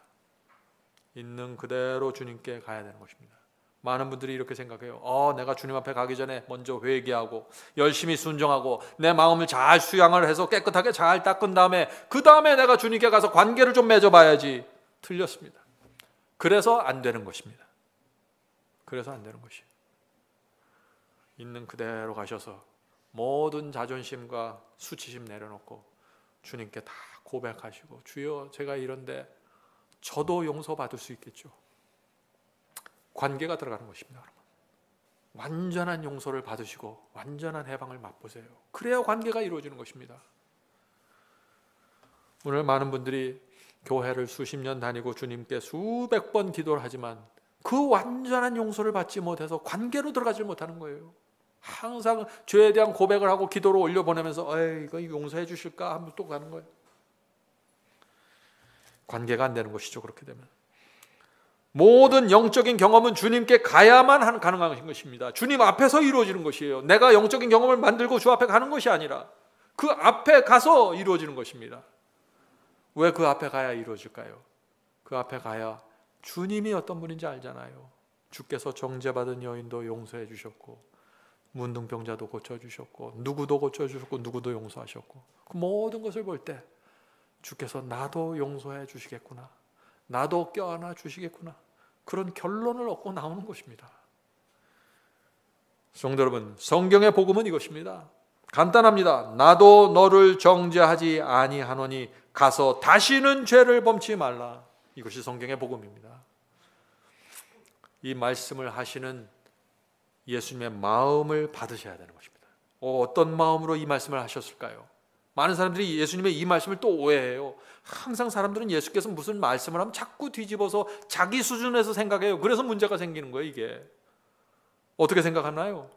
있는 그대로 주님께 가야 되는 것입니다. 많은 분들이 이렇게 생각해요. 내가 주님 앞에 가기 전에 먼저 회개하고 열심히 순종하고 내 마음을 잘 수양을 해서 깨끗하게 잘 닦은 다음에 그 다음에 내가 주님께 가서 관계를 좀 맺어봐야지. 틀렸습니다. 그래서 안 되는 것입니다. 그래서 안 되는 것이에요. 있는 그대로 가셔서 모든 자존심과 수치심 내려놓고 주님께 다 고백하시고 주여 제가 이런데 저도 용서받을 수 있겠죠. 관계가 들어가는 것입니다. 완전한 용서를 받으시고 완전한 해방을 맛보세요. 그래야 관계가 이루어지는 것입니다. 오늘 많은 분들이 교회를 수십 년 다니고 주님께 수백 번 기도를 하지만 그 완전한 용서를 받지 못해서 관계로 들어가지 못하는 거예요. 항상 죄에 대한 고백을 하고 기도로 올려보내면서 이거 용서해 주실까 하면 또 가는 거예요. 관계가 안 되는 것이죠. 그렇게 되면 모든 영적인 경험은 주님께 가야만 가능한 것입니다. 주님 앞에서 이루어지는 것이에요. 내가 영적인 경험을 만들고 주 앞에 가는 것이 아니라 그 앞에 가서 이루어지는 것입니다. 왜 그 앞에 가야 이루어질까요? 그 앞에 가야 주님이 어떤 분인지 알잖아요. 주께서 정죄받은 여인도 용서해 주셨고 문둥병자도 고쳐주셨고 누구도 고쳐주셨고 누구도 용서하셨고 그 모든 것을 볼 때 주께서 나도 용서해 주시겠구나, 나도 껴안아 주시겠구나, 그런 결론을 얻고 나오는 것입니다. 성도 여러분, 성경의 복음은 이것입니다. 간단합니다. 나도 너를 정죄하지 아니하노니 가서 다시는 죄를 범치 말라. 이것이 성경의 복음입니다. 이 말씀을 하시는 예수님의 마음을 받으셔야 되는 것입니다. 어떤 마음으로 이 말씀을 하셨을까요? 많은 사람들이 예수님의 이 말씀을 또 오해해요. 항상 사람들은 예수께서 무슨 말씀을 하면 자꾸 뒤집어서 자기 수준에서 생각해요. 그래서 문제가 생기는 거예요. 이게 어떻게 생각하나요?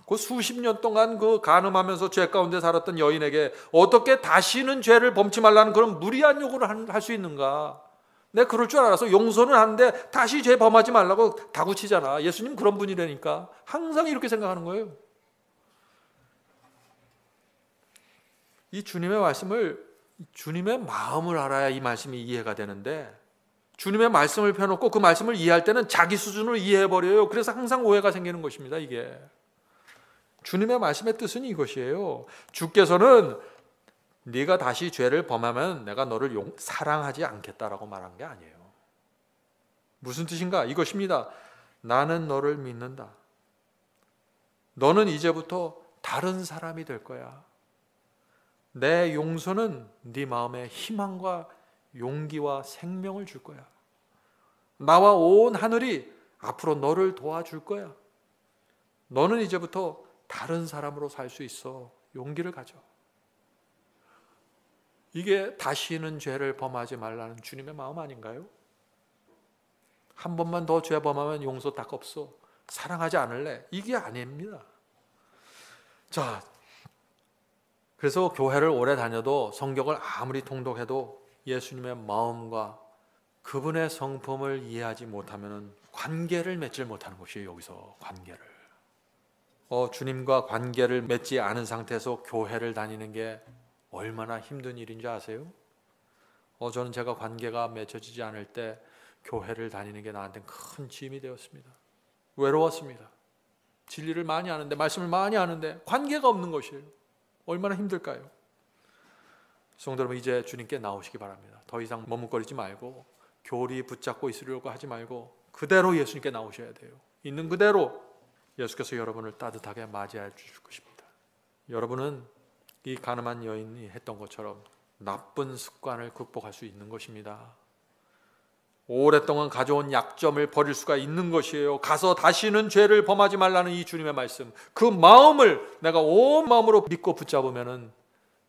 그 수십 년 동안 그 간음하면서 죄 가운데 살았던 여인에게 어떻게 다시는 죄를 범치 말라는 그런 무리한 요구를 할 수 있는가? 내가 그럴 줄 알아서 용서는 하는데 다시 죄 범하지 말라고 다구치잖아. 예수님 그런 분이라니까. 항상 이렇게 생각하는 거예요. 이 주님의 말씀을, 주님의 마음을 알아야 이 말씀이 이해가 되는데, 주님의 말씀을 펴놓고 그 말씀을 이해할 때는 자기 수준으로 이해해버려요. 그래서 항상 오해가 생기는 것입니다. 이게 주님의 말씀의 뜻은 이것이에요. 주께서는 네가 다시 죄를 범하면 내가 너를 사랑하지 않겠다라고 말한 게 아니에요. 무슨 뜻인가? 이것입니다. 나는 너를 믿는다. 너는 이제부터 다른 사람이 될 거야. 내 용서는 네 마음에 희망과 용기와 생명을 줄 거야. 나와 온 하늘이 앞으로 너를 도와줄 거야. 너는 이제부터 다른 사람으로 살 수 있어. 용기를 가져. 이게 다시는 죄를 범하지 말라는 주님의 마음 아닌가요? 한 번만 더 죄 범하면 용서 딱 없어. 사랑하지 않을래? 이게 아닙니다. 자, 그래서 교회를 오래 다녀도 성경을 아무리 통독해도 예수님의 마음과 그분의 성품을 이해하지 못하면 관계를 맺질 못하는 것이에요. 여기서 관계를. 주님과 관계를 맺지 않은 상태에서 교회를 다니는 게 얼마나 힘든 일인지 아세요? 저는 제가 관계가 맺혀지지 않을 때 교회를 다니는 게 나한테 큰 짐이 되었습니다. 외로웠습니다. 진리를 많이 아는데, 말씀을 많이 아는데 관계가 없는 것이에요. 얼마나 힘들까요? 성도 여러분, 이제 주님께 나오시기 바랍니다. 더 이상 머뭇거리지 말고 교리 붙잡고 있으려고 하지 말고 그대로 예수님께 나오셔야 돼요. 있는 그대로 예수께서 여러분을 따뜻하게 맞이해 주실 것입니다. 여러분은 이 가늠한 여인이 했던 것처럼 나쁜 습관을 극복할 수 있는 것입니다. 오랫동안 가져온 약점을 버릴 수가 있는 것이에요. 가서 다시는 죄를 범하지 말라는 이 주님의 말씀, 그 마음을 내가 온 마음으로 믿고 붙잡으면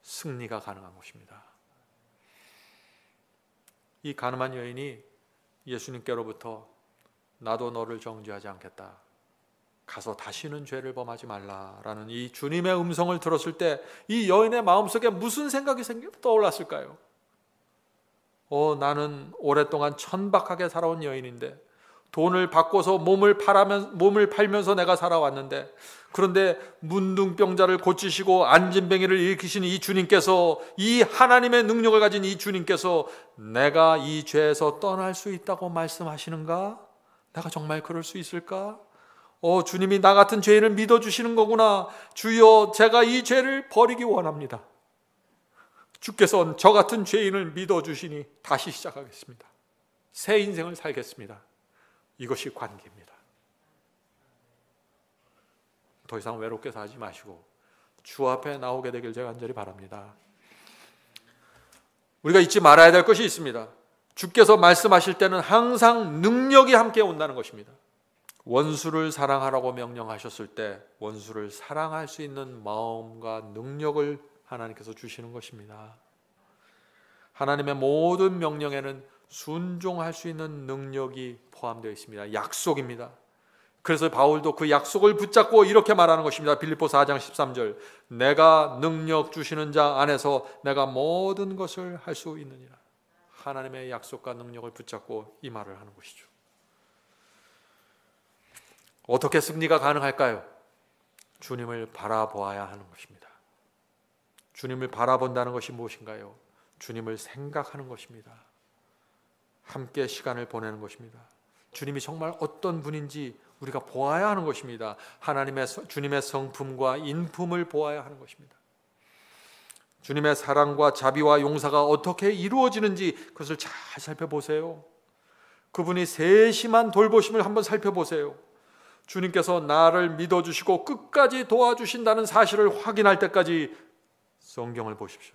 승리가 가능한 것입니다. 이 가늠한 여인이 예수님께로부터 나도 너를 정죄하지 않겠다, 가서 다시는 죄를 범하지 말라라는 이 주님의 음성을 들었을 때 이 여인의 마음속에 무슨 생각이 떠올랐을까요? 나는 오랫동안 천박하게 살아온 여인인데, 돈을 받고서 몸을 팔면서 내가 살아왔는데, 그런데 문둥병자를 고치시고 안진뱅이를 일으키신 이 주님께서, 이 하나님의 능력을 가진 이 주님께서 내가 이 죄에서 떠날 수 있다고 말씀하시는가? 내가 정말 그럴 수 있을까? 주님이 나 같은 죄인을 믿어주시는 거구나. 주여, 제가 이 죄를 버리기 원합니다. 주께서 저 같은 죄인을 믿어주시니 다시 시작하겠습니다. 새 인생을 살겠습니다. 이것이 관계입니다. 더 이상 외롭게 살지 마시고 주 앞에 나오게 되길 제가 간절히 바랍니다. 우리가 잊지 말아야 될 것이 있습니다. 주께서 말씀하실 때는 항상 능력이 함께 온다는 것입니다. 원수를 사랑하라고 명령하셨을 때 원수를 사랑할 수 있는 마음과 능력을 하나님께서 주시는 것입니다. 하나님의 모든 명령에는 순종할 수 있는 능력이 포함되어 있습니다. 약속입니다. 그래서 바울도 그 약속을 붙잡고 이렇게 말하는 것입니다. 빌립보서 4장 13절, 내가 능력 주시는 자 안에서 내가 모든 것을 할 수 있느니라. 하나님의 약속과 능력을 붙잡고 이 말을 하는 것이죠. 어떻게 승리가 가능할까요? 주님을 바라보아야 하는 것입니다. 주님을 바라본다는 것이 무엇인가요? 주님을 생각하는 것입니다. 함께 시간을 보내는 것입니다. 주님이 정말 어떤 분인지 우리가 보아야 하는 것입니다. 주님의 성품과 인품을 보아야 하는 것입니다. 주님의 사랑과 자비와 용서가 어떻게 이루어지는지 그것을 잘 살펴보세요. 그분이 세심한 돌보심을 한번 살펴보세요. 주님께서 나를 믿어주시고 끝까지 도와주신다는 사실을 확인할 때까지 성경을 보십시오.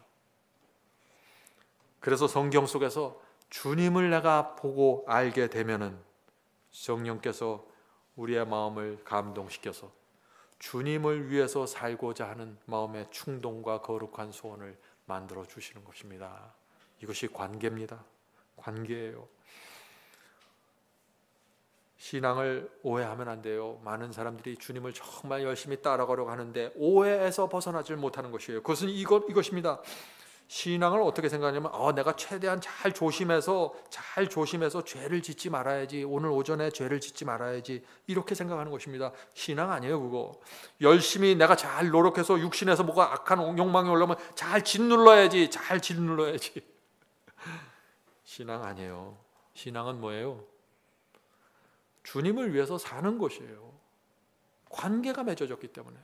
그래서 성경 속에서 주님을 내가 보고 알게 되면은 성령께서 우리의 마음을 감동시켜서 주님을 위해서 살고자 하는 마음의 충동과 거룩한 소원을 만들어 주시는 것입니다. 이것이 관계입니다. 관계예요. 신앙을 오해하면 안 돼요. 많은 사람들이 주님을 정말 열심히 따라가려고 하는데 오해에서 벗어나질 못하는 것이에요. 그것은 이것입니다. 신앙을 어떻게 생각하냐면 내가 최대한 잘 조심해서 죄를 짓지 말아야지, 오늘 오전에 죄를 짓지 말아야지, 이렇게 생각하는 것입니다. 신앙 아니에요. 그거 열심히 내가 잘 노력해서 육신에서 뭐가 악한 욕망이 올라오면 잘 짓눌러야지. 신앙 아니에요. 신앙은 뭐예요? 주님을 위해서 사는 것이에요. 관계가 맺어졌기 때문에.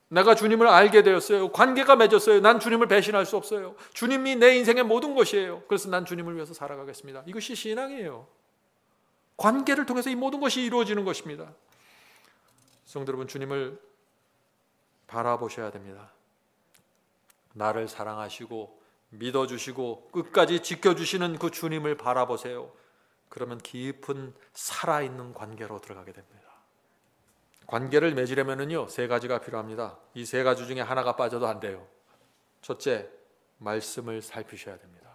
내가 주님을 알게 되었어요. 관계가 맺었어요. 난 주님을 배신할 수 없어요. 주님이 내 인생의 모든 것이에요. 그래서 난 주님을 위해서 살아가겠습니다. 이것이 신앙이에요. 관계를 통해서 이 모든 것이 이루어지는 것입니다. 성도 여러분, 주님을 바라보셔야 됩니다. 나를 사랑하시고 믿어주시고 끝까지 지켜주시는 그 주님을 바라보세요. 그러면 깊은 살아있는 관계로 들어가게 됩니다. 관계를 맺으려면요 3가지가 필요합니다. 이 3가지 중에 하나가 빠져도 안 돼요. 첫째, 말씀을 살피셔야 됩니다.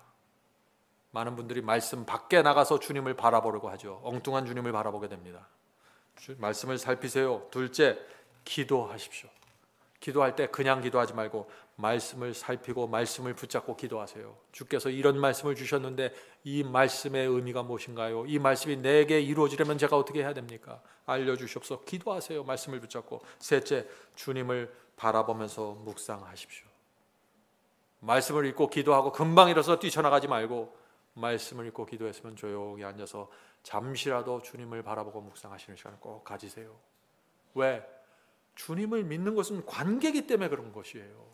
많은 분들이 말씀 밖에 나가서 주님을 바라보려고 하죠. 엉뚱한 주님을 바라보게 됩니다. 말씀을 살피세요. 둘째, 기도하십시오. 기도할 때 그냥 기도하지 말고 말씀을 살피고 말씀을 붙잡고 기도하세요. 주께서 이런 말씀을 주셨는데 이 말씀의 의미가 무엇인가요? 이 말씀이 내게 이루어지려면 제가 어떻게 해야 됩니까? 알려주시옵소서. 기도하세요. 말씀을 붙잡고. 셋째, 주님을 바라보면서 묵상하십시오. 말씀을 읽고 기도하고 금방 일어서 뛰쳐나가지 말고 말씀을 읽고 기도했으면 조용히 앉아서 잠시라도 주님을 바라보고 묵상하시는 시간을 꼭 가지세요. 왜? 주님을 믿는 것은 관계이기 때문에 그런 것이에요.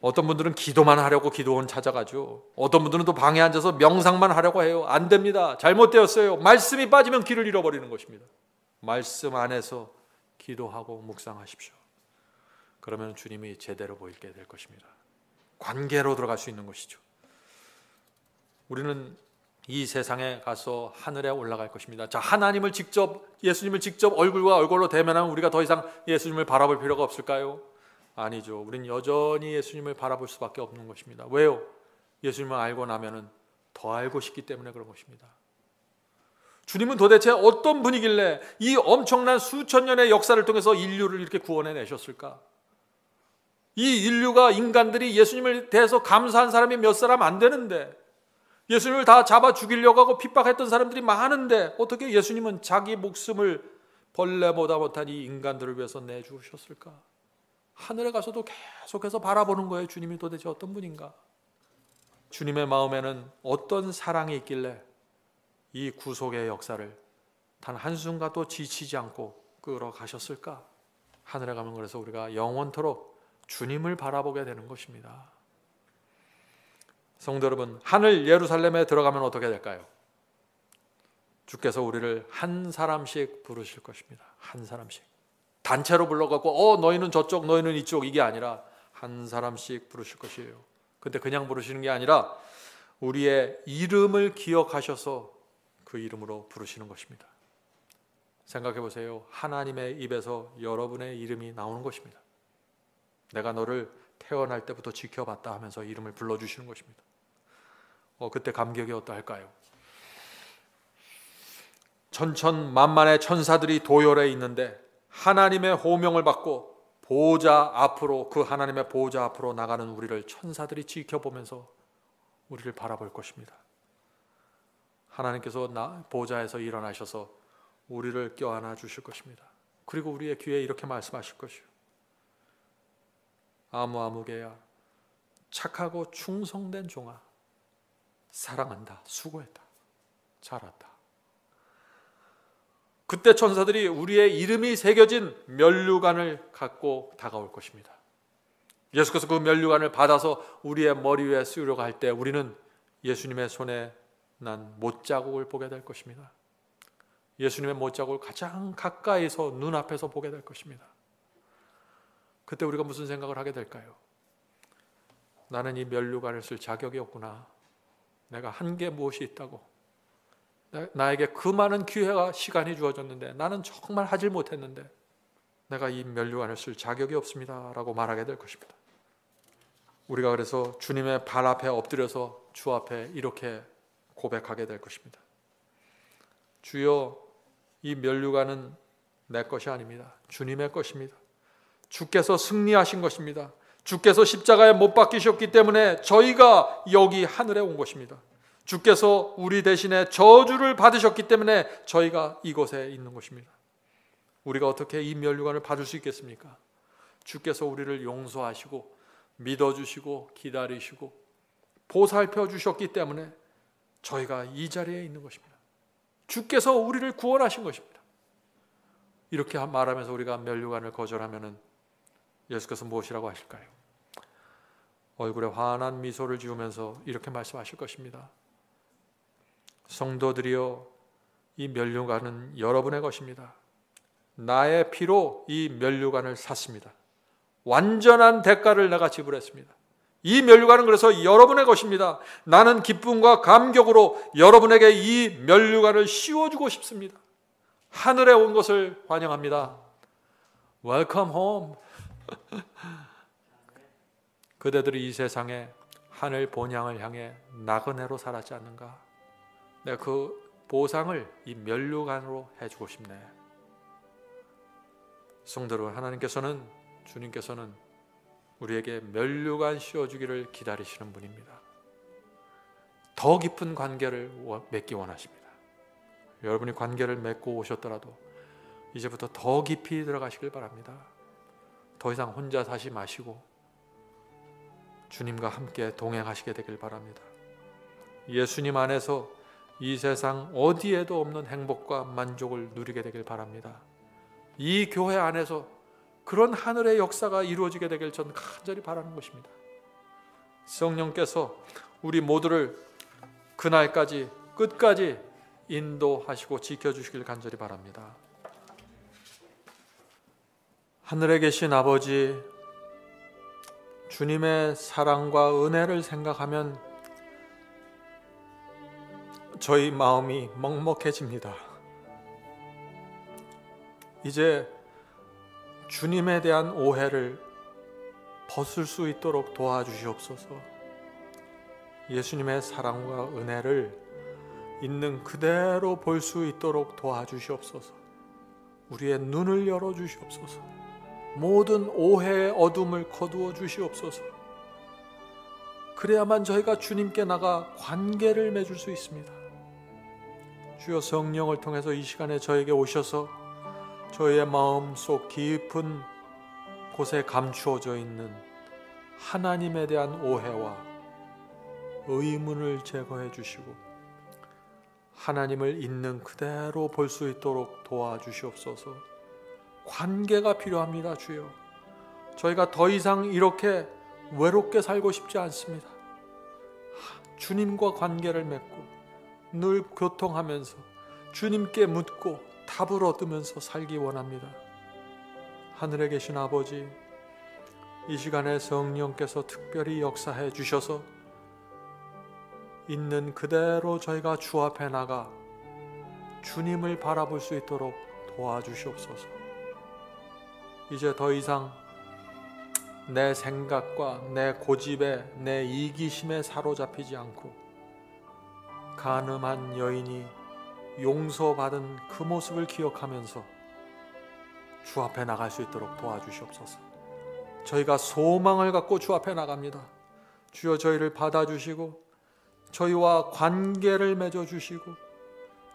어떤 분들은 기도만 하려고 기도원 찾아가죠. 어떤 분들은 또 방에 앉아서 명상만 하려고 해요. 안 됩니다. 잘못되었어요. 말씀이 빠지면 길을 잃어버리는 것입니다. 말씀 안에서 기도하고 묵상하십시오. 그러면 주님이 제대로 보이게 될 것입니다. 관계로 들어갈 수 있는 것이죠. 우리는 이 세상에 가서 하늘에 올라갈 것입니다. 자, 하나님을 직접, 예수님을 직접 얼굴과 얼굴로 대면하면 우리가 더 이상 예수님을 바라볼 필요가 없을까요? 아니죠. 우린 여전히 예수님을 바라볼 수밖에 없는 것입니다. 왜요? 예수님을 알고 나면은 더 알고 싶기 때문에 그런 것입니다. 주님은 도대체 어떤 분이길래 이 엄청난 수천 년의 역사를 통해서 인류를 이렇게 구원해 내셨을까? 이 인류가, 인간들이 예수님을 대해서 감사한 사람이 몇 사람 안 되는데, 예수님을 다 잡아 죽이려고 하고 핍박했던 사람들이 많은데 어떻게 예수님은 자기 목숨을 벌레보다 못한 이 인간들을 위해서 내주셨을까? 하늘에 가서도 계속해서 바라보는 거예요. 주님이 도대체 어떤 분인가? 주님의 마음에는 어떤 사랑이 있길래 이 구속의 역사를 단 한순간도 지치지 않고 끌어가셨을까? 하늘에 가면 그래서 우리가 영원토록 주님을 바라보게 되는 것입니다. 성도 여러분, 하늘 예루살렘에 들어가면 어떻게 될까요? 주께서 우리를 한 사람씩 부르실 것입니다. 한 사람씩. 단체로 불러갖고 너희는 저쪽, 너희는 이쪽, 이게 아니라 한 사람씩 부르실 것이에요. 근데 그냥 부르시는 게 아니라 우리의 이름을 기억하셔서 그 이름으로 부르시는 것입니다. 생각해 보세요. 하나님의 입에서 여러분의 이름이 나오는 것입니다. 내가 너를 태어날 때부터 지켜봤다 하면서 이름을 불러주시는 것입니다. 그때 감격이 어떠할까요? 천천만만의 천사들이 도열해 있는데 하나님의 호명을 받고 보좌 앞으로, 그 하나님의 보좌 앞으로 나가는 우리를 천사들이 지켜보면서 우리를 바라볼 것입니다. 하나님께서 보좌에서 일어나셔서 우리를 껴안아 주실 것입니다. 그리고 우리의 귀에 이렇게 말씀하실 것이요, 아무개야, 착하고 충성된 종아, 사랑한다, 수고했다, 잘했다. 그때 천사들이 우리의 이름이 새겨진 면류관을 갖고 다가올 것입니다. 예수께서 그 면류관을 받아서 우리의 머리 위에 씌우려고 할 때 우리는 예수님의 손에 난 못자국을 보게 될 것입니다. 예수님의 못자국을 가장 가까이서 눈앞에서 보게 될 것입니다. 그때 우리가 무슨 생각을 하게 될까요? 나는 이 면류관을 쓸 자격이 없구나. 내가 한 게 무엇이 있다고. 나에게 그 많은 기회가, 시간이 주어졌는데 나는 정말 하질 못했는데 내가 이 면류관을 쓸 자격이 없습니다 라고 말하게 될 것입니다. 우리가 그래서 주님의 발 앞에 엎드려서 주 앞에 이렇게 고백하게 될 것입니다. 주여, 이 면류관은 내 것이 아닙니다. 주님의 것입니다. 주께서 승리하신 것입니다. 주께서 십자가에 못 박히셨기 때문에 저희가 여기 하늘에 온 것입니다. 주께서 우리 대신에 저주를 받으셨기 때문에 저희가 이곳에 있는 것입니다. 우리가 어떻게 이 면류관을 받을 수 있겠습니까? 주께서 우리를 용서하시고 믿어주시고 기다리시고 보살펴 주셨기 때문에 저희가 이 자리에 있는 것입니다. 주께서 우리를 구원하신 것입니다. 이렇게 말하면서 우리가 면류관을 거절하면 예수께서 무엇이라고 하실까요? 얼굴에 환한 미소를 지으면서 이렇게 말씀하실 것입니다. 성도들이여, 이 면류관은 여러분의 것입니다. 나의 피로 이 면류관을 샀습니다. 완전한 대가를 내가 지불했습니다. 이 면류관은 그래서 여러분의 것입니다. 나는 기쁨과 감격으로 여러분에게 이 면류관을 씌워주고 싶습니다. 하늘에 온 것을 환영합니다. Welcome home. 그대들이 이 세상에 하늘 본향을 향해 나그네로 살았지 않는가? 내가 그 보상을 이 면류관으로 해주고 싶네. 성도 여러분, 하나님께서는, 주님께서는 우리에게 면류관 씌워주기를 기다리시는 분입니다. 더 깊은 관계를 맺기 원하십니다. 여러분이 관계를 맺고 오셨더라도 이제부터 더 깊이 들어가시길 바랍니다. 더 이상 혼자 사시 마시고 주님과 함께 동행하시게 되길 바랍니다. 예수님 안에서 이 세상 어디에도 없는 행복과 만족을 누리게 되길 바랍니다. 이 교회 안에서 그런 하늘의 역사가 이루어지게 되길 저는 간절히 바라는 것입니다. 성령께서 우리 모두를 그날까지 끝까지 인도하시고 지켜주시길 간절히 바랍니다. 하늘에 계신 아버지, 주님의 사랑과 은혜를 생각하면 저희 마음이 먹먹해집니다. 이제 주님에 대한 오해를 벗을 수 있도록 도와주시옵소서. 예수님의 사랑과 은혜를 있는 그대로 볼 수 있도록 도와주시옵소서. 우리의 눈을 열어주시옵소서. 모든 오해의 어둠을 거두어 주시옵소서. 그래야만 저희가 주님께 나가 관계를 맺을 수 있습니다. 주여, 성령을 통해서 이 시간에 저에게 오셔서 저희의 마음속 깊은 곳에 감추어져 있는 하나님에 대한 오해와 의문을 제거해 주시고 하나님을 있는 그대로 볼 수 있도록 도와주시옵소서. 관계가 필요합니다. 주여, 저희가 더 이상 이렇게 외롭게 살고 싶지 않습니다. 주님과 관계를 맺고 늘 교통하면서 주님께 묻고 답을 얻으면서 살기 원합니다. 하늘에 계신 아버지, 이 시간에 성령께서 특별히 역사해 주셔서 있는 그대로 저희가 주 앞에 나가 주님을 바라볼 수 있도록 도와주시옵소서. 이제 더 이상 내 생각과 내 고집에, 내 이기심에 사로잡히지 않고 간음한 여인이 용서받은 그 모습을 기억하면서 주 앞에 나갈 수 있도록 도와주시옵소서. 저희가 소망을 갖고 주 앞에 나갑니다. 주여, 저희를 받아주시고 저희와 관계를 맺어주시고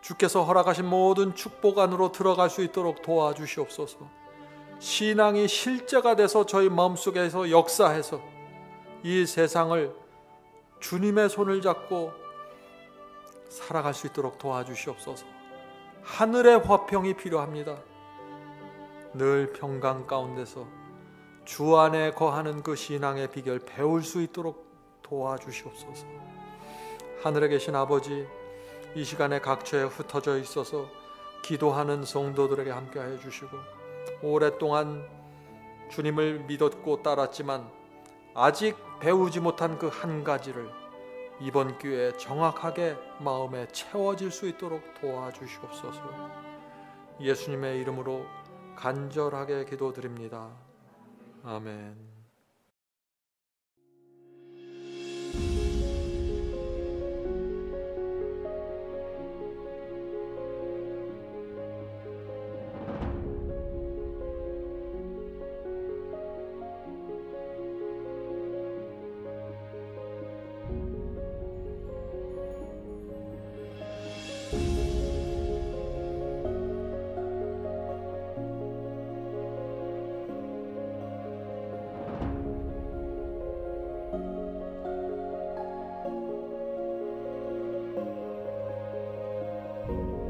주께서 허락하신 모든 축복 안으로 들어갈 수 있도록 도와주시옵소서. 신앙이 실제가 돼서 저희 마음속에서 역사해서 이 세상을 주님의 손을 잡고 살아갈 수 있도록 도와주시옵소서. 하늘의 화평이 필요합니다. 늘 평강 가운데서 주 안에 거하는 그 신앙의 비결 배울 수 있도록 도와주시옵소서. 하늘에 계신 아버지, 이 시간에 각처에 흩어져 있어서 기도하는 성도들에게 함께하여 주시고 오랫동안 주님을 믿었고 따랐지만 아직 배우지 못한 그 한 가지를 이번 기회에 정확하게 마음에 채워질 수 있도록 도와주시옵소서. 예수님의 이름으로 간절하게 기도드립니다. 아멘. 있습니다.